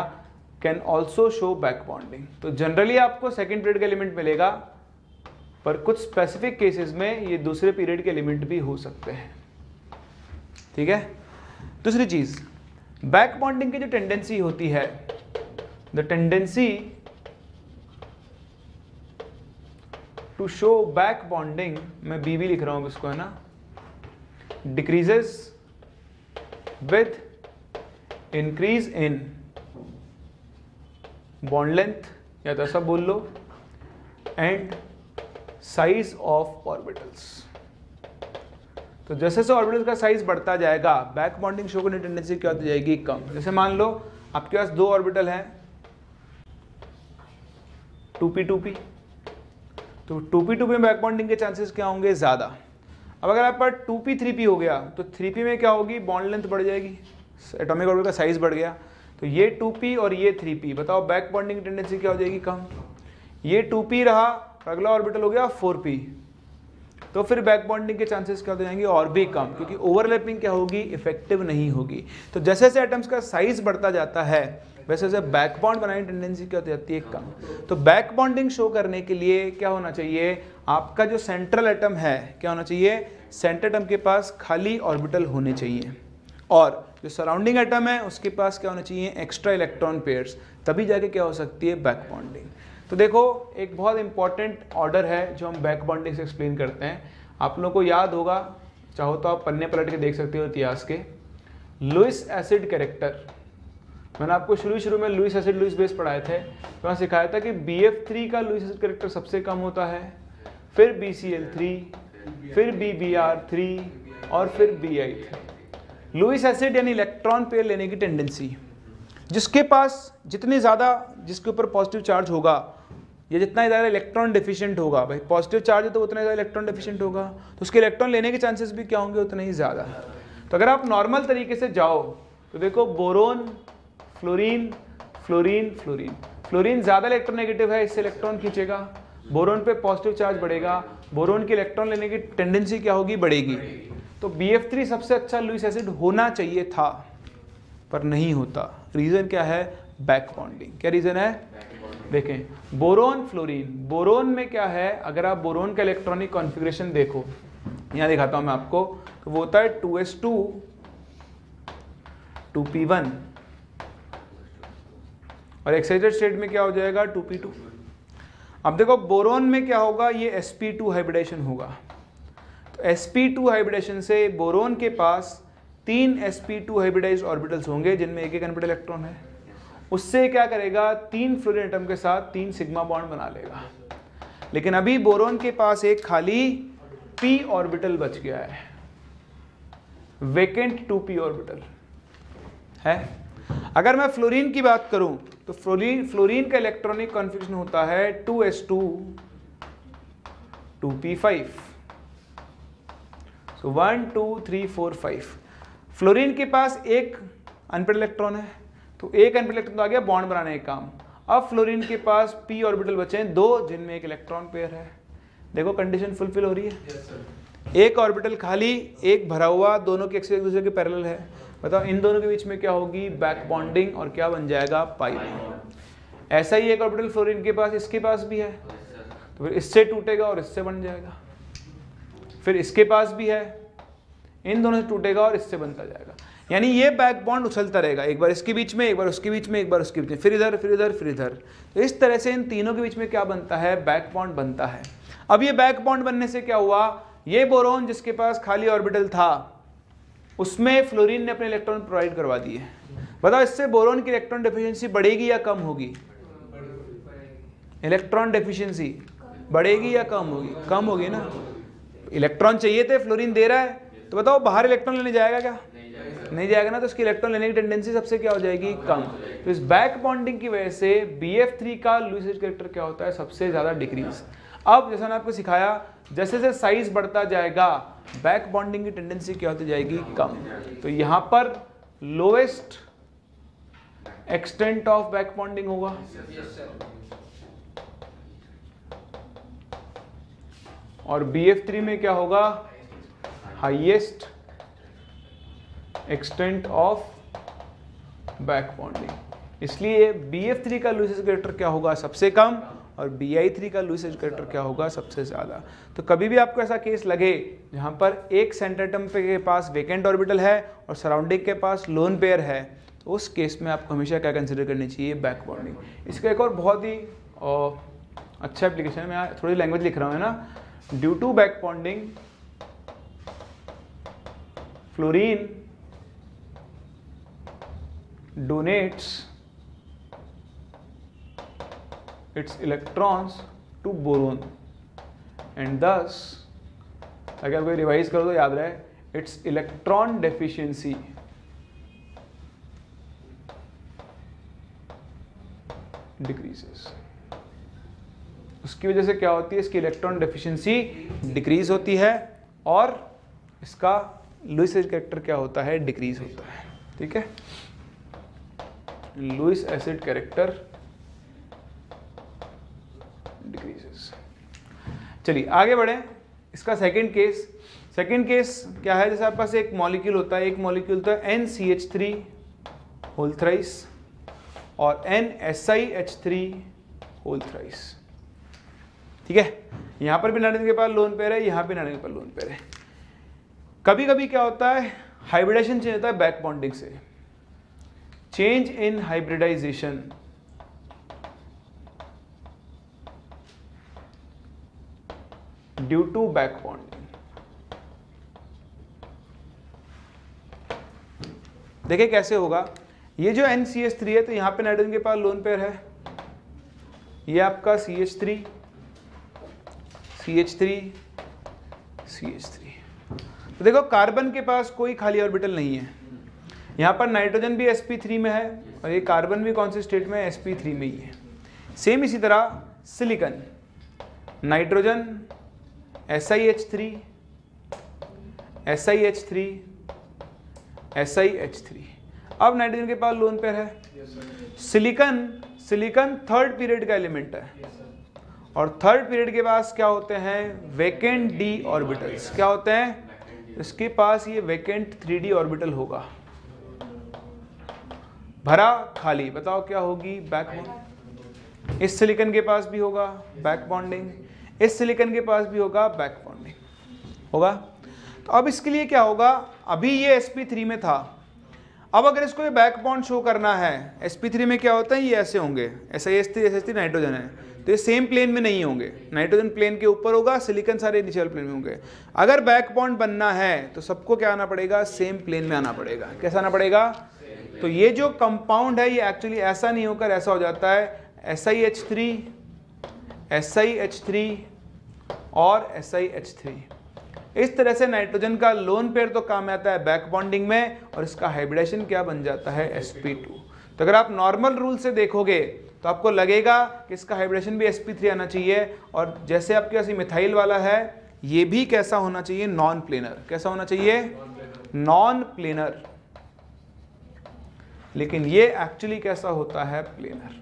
can also show back bonding. तो जनरली आपको सेकेंड पीरियड का एलिमेंट मिलेगा, पर कुछ स्पेसिफिक केसेस में ये दूसरे पीरियड के एलिमेंट भी हो सकते हैं, ठीक है। दूसरी चीज, बैक बॉन्डिंग की जो टेंडेंसी होती है, the tendency to show back bonding, मैं BB लिख रहा हूं इसको, है ना, decreases with increase in bond length, या तो ऐसा बोल लो, एंड साइज ऑफ ऑर्बिटल्स। तो जैसे जैसे ऑर्बिटल्स का साइज बढ़ता जाएगा, बैक बॉन्डिंग शो करने की टेंडेंसी क्या होती जाएगी, कम। जैसे मान लो आपके पास दो ऑर्बिटल हैं 2p2p, तो 2p2p में बैक बॉन्डिंग के चांसेस क्या होंगे, ज्यादा। अब अगर आप पर 2p3p हो गया, तो 3p में क्या होगी, बॉन्ड लेंथ बढ़ जाएगी, एटॉमिक ऑर्बिटल का साइज बढ़ गया, तो ये 2p और ये 3p, बताओ बैक बॉन्डिंग की टेंडेंसी क्या हो जाएगी, कम। ये 2p रहा, अगला ऑर्बिटल हो गया 4p, तो फिर बैक बॉन्डिंग के चांसेस क्या हो जाएंगे, और भी कम, क्योंकि ओवरलैपिंग क्या होगी, इफेक्टिव नहीं होगी। तो जैसे जैसे एटम्स का साइज बढ़ता जाता है, वैसे वैसे बैक बॉन्ड बनाने की टेंडेंसी क्या हो जाती है, कम। तो बैक बॉन्डिंग शो करने के लिए क्या होना चाहिए, आपका जो सेंट्रल एटम है, क्या होना चाहिए, सेंटर एटम के पास खाली ऑर्बिटल होने चाहिए, और जो सराउंडिंग एटम है उसके पास क्या होना चाहिए, एक्स्ट्रा इलेक्ट्रॉन पेयर्स, तभी जाके क्या हो सकती है, बैक बॉन्डिंग। तो देखो एक बहुत इंपॉर्टेंट ऑर्डर है जो हम बैक बॉन्डिंग से एक्सप्लेन करते हैं। आप लोगों को याद होगा, चाहो तो आप पन्ने पलट के देख सकते हो इतिहास के, लुईस एसिड कैरेक्टर। मैंने आपको शुरू में लुईस एसिड लुईस बेस पढ़ाए थे, तो वहाँ सिखाया था कि BF3 का लुईस एसिड कैरेक्टर सबसे कम होता है, फिर BCl3, फिर BBr3 और फिर Bi3। लुईस एसिड यानी इलेक्ट्रॉन पेयर लेने की टेंडेंसी, जिसके पास जितने ज़्यादा, जिसके ऊपर पॉजिटिव चार्ज होगा, या जितना ज़्यादा इलेक्ट्रॉन डिफिशिएंट होगा, भाई पॉजिटिव चार्ज है तो उतना ज़्यादा इलेक्ट्रॉन डिफिशिएंट होगा, तो उसके इलेक्ट्रॉन लेने के चांसेस भी क्या होंगे, उतने ही ज़्यादा। तो अगर आप नॉर्मल तरीके से जाओ तो देखो boron, fluorine, fluorine, fluorine, fluorine ज़्यादा इलेक्ट्रोनेगेटिव है, इससे इलेक्ट्रॉन खींचेगा, बोरोन पे पॉजिटिव चार्ज बढ़ेगा, बोरोन की इलेक्ट्रॉन लेने की टेंडेंसी क्या होगी, बढ़ेगी। तो BF3 सबसे अच्छा लुईस एसिड होना चाहिए था, पर नहीं होता। रीज़न क्या है, बैक बॉन्डिंग। क्या रीजन है? देखें बोरोन फ्लोरीन, बोरोन में क्या है, अगर आप बोरोन का इलेक्ट्रॉनिक कॉन्फ़िगरेशन देखो, यहाँ दिखाता हूँ मैं आपको, तो वो होता है 2s2 2p1 और एक्साइटेड स्टेट में क्या हो जाएगा 2p2। अब देखो बोरोन में क्या होगा, ये sp2 हाइब्रिडेशन होगा, तो sp2 हाइब्रिडेशन से बोरोन के पास 3 sp2 हाइब्रिडाइज्ड ऑर्बिटल्स होंगे जिनमें एक एक अनपेड इलेक्ट्रॉन है। उससे क्या करेगा, 3 फ्लोरीन एटम के साथ 3 सिग्मा बॉन्ड बना लेगा। लेकिन अभी बोरोन के पास एक खाली p ऑर्बिटल बच गया है, वेकेंट 2p ऑर्बिटल है। अगर मैं फ्लोरीन की बात करूं तो फ्लोरीन का इलेक्ट्रॉनिक कॉन्फ़िगरेशन होता है 2s2 2p5, सो 1 2 3 4 5। फ्लोरीन के पास एक अनपेड इलेक्ट्रॉन है, तो एक अनपेड इलेक्ट्रॉन तो आ गया बॉन्ड बनाने का काम। अब फ्लोरीन के पास p ऑर्बिटल बचे हैं 2 जिनमें एक इलेक्ट्रॉन पेयर है। देखो कंडीशन फुलफिल हो रही है। Yes, sir. एक ऑर्बिटल खाली, एक भरा हुआ, दोनों के एक्सिस एक दूसरे के पैरेलल है। बताओ इन दोनों के बीच में क्या होगी, बैक बॉन्डिंग, और क्या बन जाएगा, पाई बॉन्ड। ऐसा ही एक ऑर्बिटल फ्लोरीन के पास, इसके पास भी है, तो फिर इससे टूटेगा और इससे बन जाएगा। फिर इसके पास भी है, इन दोनों से टूटेगा और इससे बनता जाएगा। यानी ये बैक बॉन्ड उछलता रहेगा, एक बार इसके बीच में, एक बार उसके बीच में, एक बार उसके बीच में, फिर इधर फिर इधर फिर इधर। तो इस तरह से इन तीनों के बीच में क्या बनता है, बैक बॉन्ड बनता है। अब ये बैक बॉन्ड बनने से क्या हुआ, ये बोरोन जिसके पास खाली ऑर्बिटल था उसमें फ्लोरीन ने अपने इलेक्ट्रॉन प्रोवाइड करवा दिए। बताओ इससे बोरोन की इलेक्ट्रॉन डेफिशिएंसी बढ़ेगी या कम होगी? इलेक्ट्रॉन डेफिशिएंसी बढ़ेगी या कम होगी? कम होगी ना। इलेक्ट्रॉन चाहिए थे, फ्लोरीन दे रहा है, तो बताओ बाहर इलेक्ट्रॉन लेने जाएगा क्या? नहीं जाएगा ना, तो उसकी इलेक्ट्रॉन लेने की टेंडेंसी सबसे क्या हो जाएगी, कम। तो इस बैक बॉन्डिंग की वजह से BF3 का लुईस एज कैरेक्टर क्या होता है, सबसे ज्यादा डिक्रीज। अब जैसा मैंने आपको सिखाया, जैसे जैसे साइज बढ़ता जाएगा बैक बॉन्डिंग की टेंडेंसी क्या होती जाएगी, कम। तो यहां पर lowest extent of back bonding होगा, और BF3 में क्या होगा, highest extent of back bonding. इसलिए BF3 का लुईस एज कैरेक्टर क्या होगा, सबसे कम, और BI3 का लुईस एज कैरेक्टर क्या होगा, सबसे ज्यादा। तो कभी भी आपको ऐसा केस लगे जहां पर एक सेंटर एटम के पास वेकेंट ऑर्बिटल है और सराउंडिंग के पास लोन पेयर है, तो उस केस में आपको हमेशा क्या कंसिडर करनी चाहिए, बैक बॉन्डिंग। इसका एक और बहुत ही अच्छा एप्लीकेशन है, मैं यहाँ थोड़ी लैंग्वेज लिख रहा हूँ, है ना। Due to back bonding fluorine donates its electrons to boron and thus, अगर कोई रिवाइज करो तो याद रहे, its electron deficiency decreases। उसकी वजह से क्या होती है, इसकी इलेक्ट्रॉन डेफिशिएंसी डिक्रीज होती है और इसका लुईस एसिड कैरेक्टर क्या होता है, डिक्रीज होता है। ठीक है, लुईस एसिड कैरेक्टर डिक्रीजेस। चलिए आगे बढ़े। इसका सेकंड केस क्या है, जैसे आपके पास एक मॉलिक्यूल होता है, एक मॉलिक्यूल होता है NCH3 होल थ्राइस और NSiH3 होल थ्राइस। ठीक है, यहां पर भी नाइट्रोजन के पास लोन पेयर है, यहां पे नाइट्रोजन के पास लोन पेयर है। कभी कभी क्या होता है, हाइब्रिडेशन चेंज होता है बैक बॉन्डिंग से। Change in hybridization due to back bonding. देखिए कैसे होगा, ये जो NCH3 है तो यहां पे नाइट्रोजन के पास लोन पेयर है, ये आपका CH3 CH3 CH3। तो देखो कार्बन के पास कोई खाली ऑर्बिटल नहीं है, यहाँ पर नाइट्रोजन भी sp3 में है और ये कार्बन भी कौन से स्टेट में है, sp3 में ही है। सेम इसी तरह silicon, nitrogen SiH3 SiH3 SiH3। अब नाइट्रोजन के पास लोन पेयर है। सिलिकॉन थर्ड पीरियड का एलिमेंट है और थर्ड पीरियड के पास क्या होते हैं, वेकेंट d ऑर्बिटल्स। क्या होते हैं, इसके पास ये वेकेंट 3d ऑर्बिटल होगा। भरा खाली, बताओ क्या होगी? Back bond. इस सिलिकॉन के पास भी होगा बैक बॉन्डिंग, इस सिलिकॉन के पास भी होगा बैक बॉन्डिंग होगा। तो अब इसके लिए क्या होगा, अभी ये sp3 में था, अब अगर इसको ये बैक बॉन्ड शो करना है, sp3 में क्या होता है, ये ऐसे होंगे, SiS3 नाइट्रोजन है, तो ये सेम प्लेन में नहीं होंगे, नाइट्रोजन प्लेन के ऊपर होगा, सिलिकॉन सारे नीचे वाले प्लेन में होंगे। अगर बैक बॉन्ड बनना है तो सबको क्या आना पड़ेगा, सेम प्लेन में आना पड़ेगा। कैसा आना पड़ेगा? तो ये जो कंपाउंड है ये एक्चुअली ऐसा नहीं होकर ऐसा हो जाता है SiH3 SiH3 और SiH3। इस तरह से नाइट्रोजन का लोन पेयर तो काम आता है बैक बॉन्डिंग में, और इसका हाइब्रिडेशन क्या बन जाता है, sp2। तो अगर आप नॉर्मल रूल से देखोगे तो आपको लगेगा कि इसका हाइब्रिडेशन भी sp3 आना चाहिए, और जैसे आपके पास मिथाइल वाला है ये भी कैसा होना चाहिए, नॉन प्लेनर। कैसा होना चाहिए? Non planar. लेकिन ये एक्चुअली कैसा होता है, प्लेनर।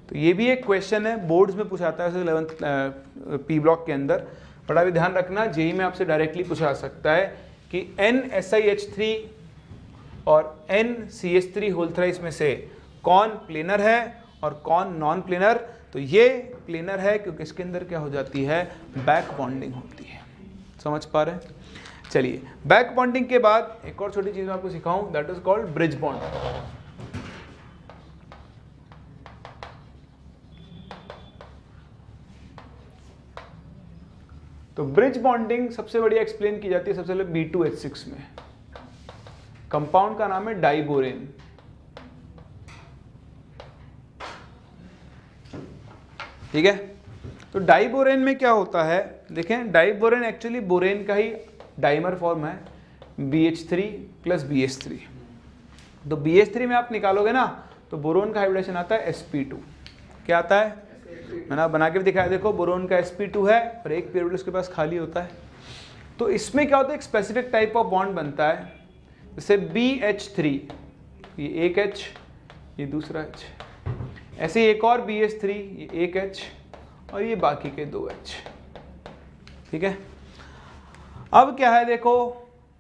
तो ये भी एक क्वेश्चन है, बोर्ड्स में पूछाता है 11th पी ब्लॉक के अंदर। बड़ा भी ध्यान रखना, जेई में आपसे डायरेक्टली पूछा सकता है कि NSiH3 और NCH3 होल थ्राइस में से कौन प्लेनर है और कौन नॉन प्लेनर। तो ये प्लेनर है क्योंकि इसके अंदर क्या हो जाती है, बैक बॉन्डिंग होती है। समझ पा रहे हैं? चलिए, बैक बॉन्डिंग के बाद एक और छोटी चीज मैं आपको सिखाऊं, that is called bridge bond. तो ब्रिज बॉन्डिंग सबसे बढ़िया एक्सप्लेन की जाती है सबसे पहले B2H6 में। कंपाउंड का नाम है डाइबोरेन। ठीक है, तो डाइबोरेन में क्या होता है, देखें डाइबोरेन एक्चुअली बोरेन का ही डाइमर फॉर्म है, BH3 प्लस BH3। तो BH3 में आप निकालोगे ना तो बोरोन का हाइब्रिडेशन आता है sp2। क्या आता है, मैंने बना के भी दिखाया, देखो बोरोन का sp2 है और एक पीरियड उसके पास खाली होता है। तो इसमें क्या होता है, एक स्पेसिफिक टाइप ऑफ बॉन्ड बनता है, जैसे BH3, ये एक H, ये दूसरा H, ऐसे एक और BH3, ये एक H और ये बाकी के दो H। ठीक है, अब क्या है, देखो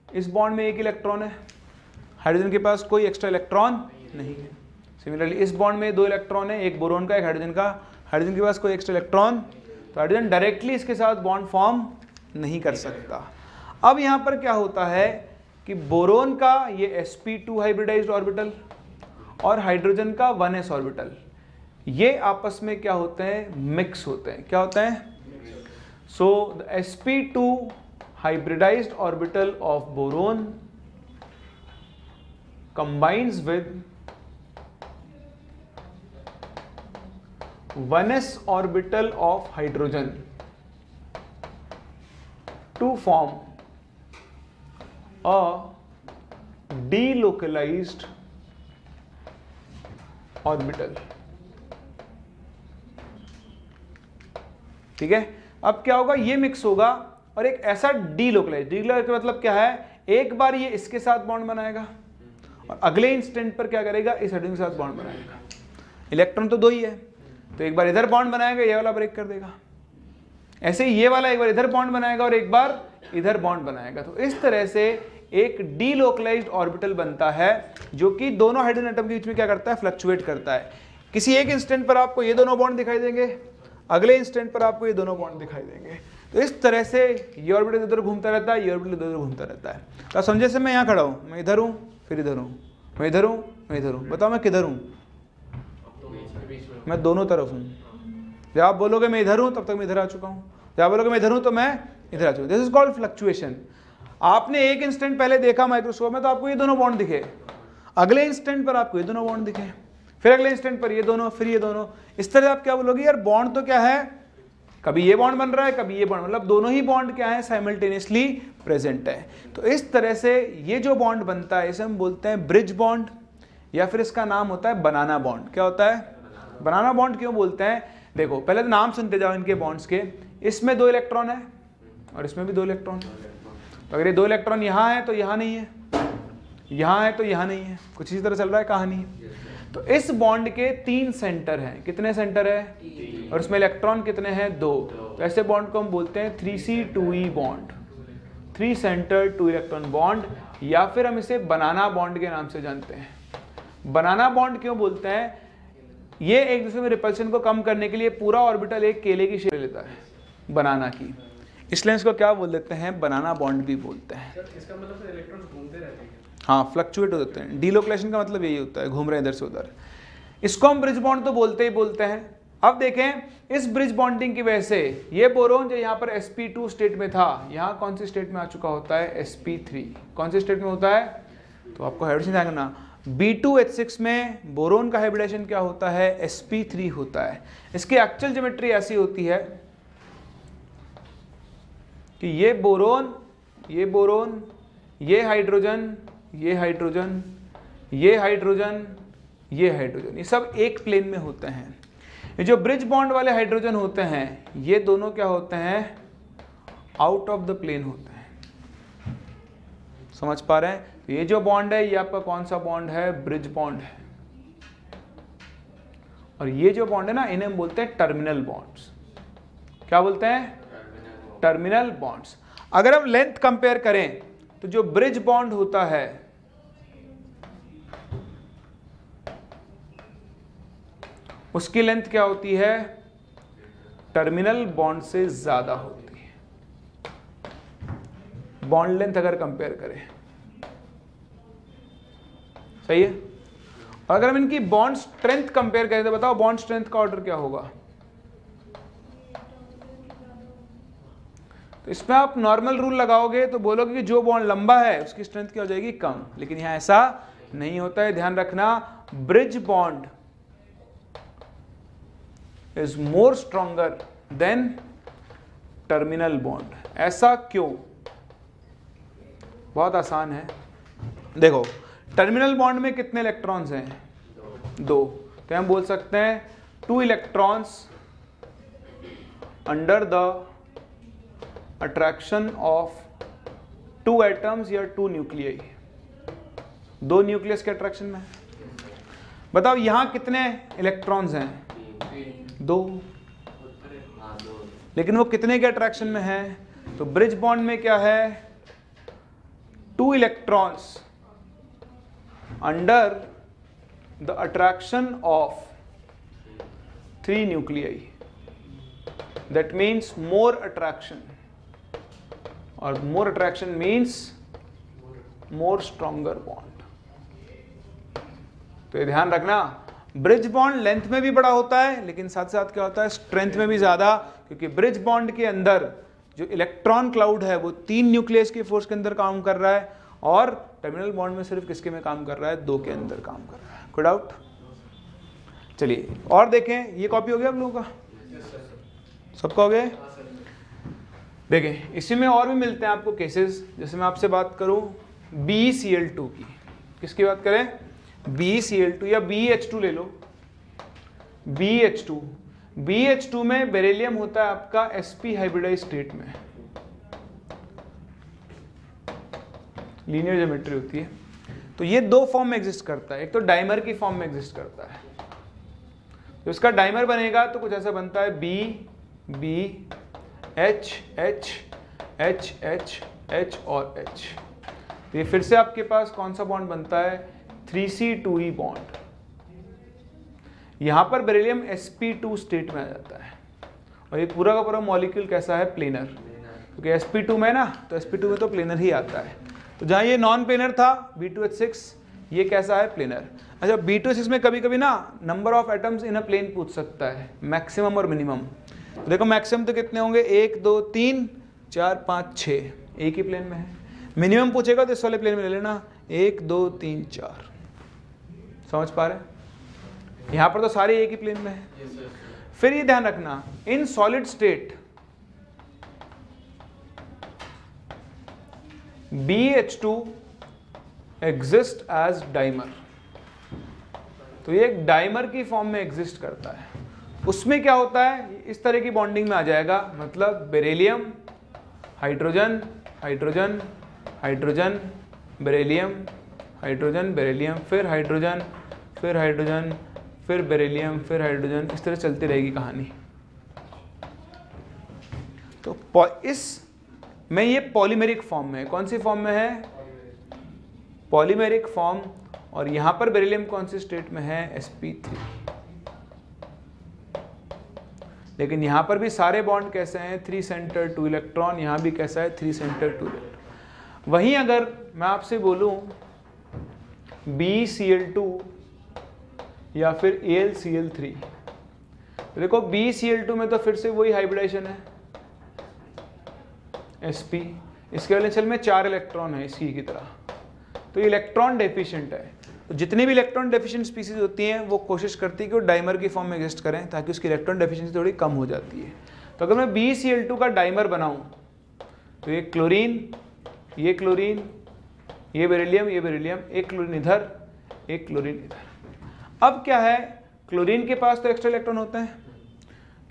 इस बॉन्ड में एक इलेक्ट्रॉन है, हाइड्रोजन के पास कोई एक्स्ट्रा इलेक्ट्रॉन नहीं है। सिमिलरली इस बॉन्ड में दो इलेक्ट्रॉन है, एक बोरोन का एक हाइड्रोजन का, हाइड्रोजन के पास कोई एक्स्ट्रा इलेक्ट्रॉन, तो हाइड्रोजन डायरेक्टली इसके साथ बॉन्ड फॉर्म नहीं कर सकता। अब यहाँ पर क्या होता है कि बोरोन का ये sp2 हाइब्रिडाइज्ड ऑर्बिटल और हाइड्रोजन का 1s ऑर्बिटल, ये आपस में क्या होते हैं, मिक्स होते हैं। क्या होते हैं? So the sp2 hybridized orbital of boron combines with 1s orbital of hydrogen to form a delocalized orbital। ठीक है, अब क्या होगा, ये मिक्स होगा और एक ऐसा डीलोकलाइज का मतलब क्या है, एक बार ये इसके साथ बॉन्ड बनाएगा और अगले इंस्टेंट पर क्या करेगा, इस हाइड्रोजन के साथ बॉन्ड बनाएगा। इलेक्ट्रॉन तो दो ही है, तो एक बार इधर बॉन्ड बनाएगा, ये वाला ब्रेक कर देगा। ऐसे ही ये वाला एक बार इधर बॉन्ड बनाएगा और एक बार इधर बॉन्ड बनाएगा। तो इस तरह से एक डीलोकलाइज्ड ऑर्बिटल बनता है जो कि दोनों हाइड्रोजन एटम के बीच में क्या करता है, फ्लक्चुएट करता है। किसी एक इंस्टेंट पर आपको ये दोनों बॉन्ड दिखाई देंगे, अगले इंस्टेंट पर आपको ये दोनों बॉन्ड दिखाई देंगे। तो इस तरह से ये ऑर्बिटल इधर घूमता रहता है, ये ऑर्बिटल इधर घूमता रहता है। तो आप समझे से मैं यहाँ खड़ा हूँ, मैं इधर हूँ, फिर इधर हूँ, मैं इधर हूँ, मैं इधर हूँ, बताओ मैं किधर हूँ? मैं दोनों तरफ हूँ। जब आप बोलोगे मैं इधर हूँ तब तक मैं इधर आ चुका हूँ, जब आप बोलोगे मैं इधर हूँ तो मैं इधर आ चुका हूँ। This is called fluctuation. आपने एक इंस्टेंट पहले देखा माइक्रोस्कोप में तो आपको ये दोनों बॉन्ड दिखे, अगले इंस्टेंट पर आपको ये दोनों बॉन्ड दिखे, फिर अगले इंस्टेंट पर ये दोनों, फिर ये दोनों। इस तरह आप क्या बोलोगे, यार बॉन्ड तो क्या है, कभी ये बॉन्ड बन रहा है कभी ये बॉन्ड, मतलब दोनों ही बॉन्ड क्या है, साइमल्टेनियसली प्रेजेंट है। तो इस तरह से ये जो बॉन्ड बनता है इसे हम बोलते हैं ब्रिज बॉन्ड, या फिर इसका नाम होता है बनाना बॉन्ड। क्या होता है, बनाना बॉन्ड क्यों बोलते हैं? देखो पहले तो नाम सुनते जाओ इनके बॉन्ड्स के, इसमें दो इलेक्ट्रॉन है और इसमें भी दो इलेक्ट्रॉन। तो अगर ये दो इलेक्ट्रॉन यहाँ है तो यहाँ नहीं है, यहाँ है तो यहाँ नहीं है, कुछ इसी तरह चल रहा है कहानी। तो इस बॉन्ड के 3 सेंटर हैं। कितने सेंटर है? और इसमें इलेक्ट्रॉन कितने हैं? 2। तो ऐसे बॉन्ड को हम बोलते हैं 3C2E bond, 3 centre 2 electron bond, या फिर हम इसे बनाना बॉन्ड के नाम से जानते हैं। बनाना बॉन्ड क्यों बोलते हैं? ये एक दूसरे में रिपल्शन को कम करने के लिए पूरा ऑर्बिटल एक केले की शेप लेता है, बनाना की, इसलिए इसको क्या बोल देते हैं? बनाना बॉन्ड भी बोलते हैं। सर इसका मतलब इलेक्ट्रॉन्स घूमते रहते हैं? हाँ, फ्लक्चुएट होते हैं। डीलोकेशन का मतलब यही होता है, घूम रहे हैं इधर से उधर। इसको हम ब्रिज बॉन्ड तो बोलते ही बोलते हैं। अब देखें, इस ब्रिज बॉन्डिंग की वजह से ये बोरोन जो यहाँ पर sp2 स्टेट में था, यहाँ कौन सी स्टेट में आ चुका होता है? sp3। कौन सी स्टेट में होता है? तो आपको हाइब्रिडेशन देखना, B2H6 में बोरोन का हाइब्रिडेशन क्या होता है? sp3 होता है। इसकी एक्चुअल ज्योमेट्री ऐसी होती है कि ये बोरोन, ये बोरोन, ये हाइड्रोजन, ये हाइड्रोजन, ये हाइड्रोजन, ये हाइड्रोजन, ये सब एक प्लेन में होते हैं। ये जो ब्रिज बॉन्ड वाले हाइड्रोजन होते हैं, ये दोनों क्या होते हैं? आउट ऑफ द प्लेन होते हैं। समझ पा रहे हैं? तो ये जो बॉन्ड है, ये आपका कौन सा बॉन्ड है? ब्रिज बॉन्ड है। और ये जो बॉन्ड है ना, इन्हें हम बोलते हैं टर्मिनल बॉन्ड्स। क्या बोलते हैं? Terminal bonds. अगर हम लेंथ कंपेयर करें तो जो ब्रिज बॉन्ड होता है, उसकी लेंथ क्या होती है? टर्मिनल बॉन्ड से ज्यादा होती है, बॉन्ड लेंथ अगर कंपेयर करें। सही है? और अगर हम इनकी बॉन्ड स्ट्रेंथ कंपेयर करें तो बताओ बॉन्ड स्ट्रेंथ का ऑर्डर क्या होगा? तो इसमें आप नॉर्मल रूल लगाओगे तो बोलोगे कि जो बॉन्ड लंबा है उसकी स्ट्रेंथ क्या हो जाएगी? कम। लेकिन यहां ऐसा नहीं होता है, ध्यान रखना। Bridge bond is more stronger than terminal bond. ऐसा क्यों? बहुत आसान है। देखो, टर्मिनल बॉन्ड में कितने इलेक्ट्रॉन्स हैं? 2। तो हम बोल सकते हैं 2 electrons under the attraction of 2 atoms या 2 न्यूक्लियाई। 2 न्यूक्लियस के अट्रैक्शन में। बताओ यहां कितने इलेक्ट्रॉन्स हैं? 2। लेकिन वो कितने के अट्रैक्शन में है? तो ब्रिज बॉन्ड में क्या है? 2 electrons under the attraction of 3 nuclei. That means more attraction, और more attraction means more stronger bond. तो ये ध्यान रखना, ब्रिज बॉन्ड लेंथ में भी बड़ा होता है, लेकिन साथ साथ क्या होता है? स्ट्रेंथ में भी ज्यादा, क्योंकि ब्रिज बॉन्ड के अंदर जो इलेक्ट्रॉन क्लाउड है वो 3 न्यूक्लियस के फोर्स के अंदर काम कर रहा है, और टर्मिनल बॉन्ड में सिर्फ किसके में काम कर रहा है? 2 के अंदर काम कर रहा है। कोई डाउट? चलिए और देखें, ये कॉपी हो गया आप लोगों का? सबका हो गया? देखें, इसी में और भी मिलते हैं आपको केसेस। जैसे मैं आपसे बात करूं BeCl2 की, किसकी बात करें? BeCl2 या BH2 ले लो। BH2, BH2 में बेरिलियम होता है आपका sp हाइब्रिडाइज स्टेट में, लीनियर ज्योमेट्री होती है। तो ये 2 फॉर्म में एग्जिस्ट करता है। एक तो डाइमर की फॉर्म में एग्जिस्ट करता है। तो इसका डाइमर बनेगा तो कुछ ऐसा बनता है B H H H H H और H। तो ये फिर से आपके पास कौन सा बॉन्ड बनता है? 3C2E bond. यहां पर बेरिलियम sp2 स्टेट में आ जाता है, और ये पूरा का पूरा मॉलिक्यूल कैसा है? प्लेनर। क्योंकि sp2 में ना, तो sp2 में तो प्लेनर ही आता है। तो जहां ये नॉन प्लेनर था B2H6, ये कैसा है? प्लेनर। अच्छा, B2H6 में कभी कभी ना number of atoms in a plane पूछ सकता है, मैक्सिमम और मिनिमम। तो देखो मैक्सिमम तो कितने होंगे? 1 2 3 4 5 6, एक ही प्लेन में है। मिनिमम पूछेगा तो इस वाले प्लेन में ले लेना, 1 2 3 4। समझ पा रहे? यहां पर तो सारे एक ही प्लेन में है। फिर ये ध्यान रखना, in solid state BH2 exist as dimer. तो ये एक डाइमर की फॉर्म में एग्जिस्ट करता है। उसमें क्या होता है? इस तरह की बॉन्डिंग में आ जाएगा, मतलब beryllium hydrogen hydrogen hydrogen beryllium hydrogen beryllium, फिर हाइड्रोजन फिर हाइड्रोजन फिर बेरिलियम फिर हाइड्रोजन, इस तरह चलती रहेगी कहानी। तो इस में ये पॉलीमेरिक फॉर्म में है। कौन सी फॉर्म में है? Polymeric form. और यहां पर बेरिलियम कौन सी स्टेट में है, sp3। लेकिन यहां पर भी सारे बॉन्ड कैसे हैं, 3 सेंटर 2 इलेक्ट्रॉन, यहां भी कैसा है 3 सेंटर 2 इलेक्ट्रॉन। वहीं अगर मैं आपसे बोलूं BCl2 या फिर AlCl3, तो देखो BCl2 में तो फिर से वही हाइब्रिडाइजेशन है sp, इसके वैलेंशियल में 4 इलेक्ट्रॉन है इसकी की तरह, तो इलेक्ट्रॉन डेफिशिएंट है। तो जितनी भी इलेक्ट्रॉन डेफिशिएंट स्पीसीज होती हैं वो कोशिश करती है कि वो डाइमर की फॉर्म में एग्जिस्ट करें ताकि उसकी इलेक्ट्रॉन डेफिशिएंसी थोड़ी कम हो जाती है। तो अगर मैं BCl2 का डाइमर बनाऊं तो ये क्लोरीन, ये क्लोरीन, ये बेरिलियम, ये बेरिलियम, एक क्लोरीन इधर, एक क्लोरीन इधर। अब क्या है, क्लोरीन के पास तो एक्स्ट्रा इलेक्ट्रॉन होते हैं,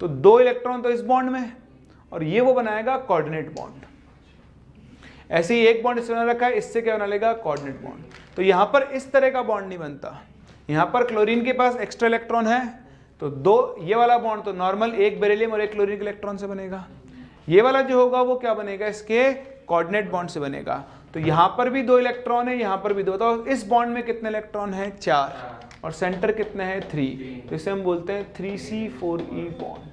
तो 2 इलेक्ट्रॉन तो इस बॉन्ड में, और ये वो बनाएगा कोऑर्डिनेट बॉन्ड। ऐसे ही एक बॉन्ड इससे बना रखा है, इससे क्या बना लेगा, कोऑर्डिनेट बॉन्ड। तो यहां पर इस तरह का बॉन्ड नहीं बनता। यहां पर क्लोरीन के पास एक्स्ट्रा इलेक्ट्रॉन है, तो 2 ये वाला बॉन्ड तो नॉर्मल एक बेरिलियम और एक क्लोरीन के इलेक्ट्रॉन से बनेगा। ये वाला जो होगा वो क्या बनेगा, इसके कोऑर्डिनेट बॉन्ड से बनेगा। तो यहां पर भी 2 इलेक्ट्रॉन है, यहां पर भी 2, तो इस बॉन्ड में कितने इलेक्ट्रॉन है, 4, और सेंटर कितने हैं, 3, तो इसे हम बोलते हैं 3C4E बॉन्ड।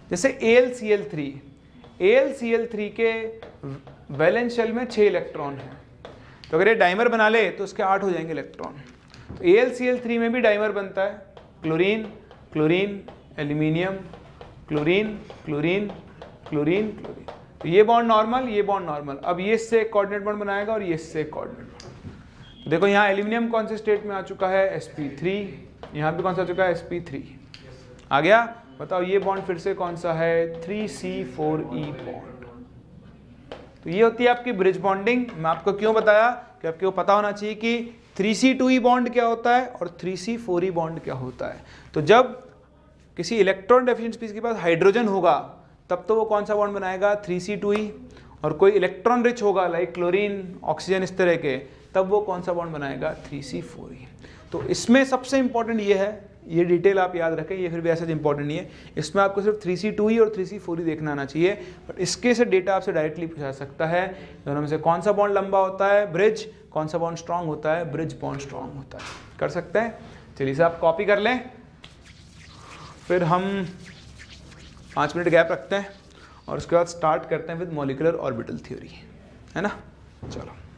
जैसे AlCl3 के वैलेंस शेल में 6 इलेक्ट्रॉन है, तो अगर ये डाइमर बना ले तो उसके 8 हो जाएंगे इलेक्ट्रॉन। तो AlCl3 में भी डाइमर बनता है, chlorine chlorine aluminium, chlorine chlorine chlorine chlorine, तो ये बॉन्ड नॉर्मल, ये बॉन्ड नॉर्मल। अब ये इससे कोऑर्डिनेट बॉन्ड बनाएगा और ये इससे कोऑर्डिनेट बॉन्ड। देखो यहाँ एल्यूमिनियम कौन से स्टेट में आ चुका है, sp3, यहाँ भी कौन सा आ चुका है, sp3 आ गया। बताओ ये बॉन्ड फिर से कौन सा है, 3C4E बॉन्ड। तो ये होती है आपकी ब्रिज बॉन्डिंग। मैं आपको क्यों बताया कि आपको पता होना चाहिए कि 3C2E बॉन्ड क्या होता है और 3C4E बॉन्ड क्या होता है। तो जब किसी इलेक्ट्रॉन डेफिशिएंट स्पीसीज के पास हाइड्रोजन होगा तब तो वो कौन सा बॉन्ड बनाएगा, 3C2E, और कोई इलेक्ट्रॉन रिच होगा लाइक क्लोरीन, ऑक्सीजन, इस तरह के, तब वो कौन सा बॉन्ड बनाएगा, 3C4E। तो इसमें सबसे इंपॉर्टेंट ये है, ये डिटेल आप याद रखें, ये फिर भी ऐसा इंपॉर्टेंट नहीं है, इसमें आपको सिर्फ 3C2E और 3C4E देखना आना चाहिए। बट इसके से डेटा आपसे डायरेक्टली पूछा सकता है, दोनों में से कौन सा बॉन्ड लंबा होता है, ब्रिज, कौन सा बॉन्ड स्ट्रांग होता है, ब्रिज बॉन्ड स्ट्रांग होता है, कर सकते हैं। चलिए इसे आप कॉपी कर लें, फिर हम 5 मिनट गैप रखते हैं और उसके बाद स्टार्ट करते हैं विद मॉलिक्यूलर ऑर्बिटल थ्योरी, है ना। चलो।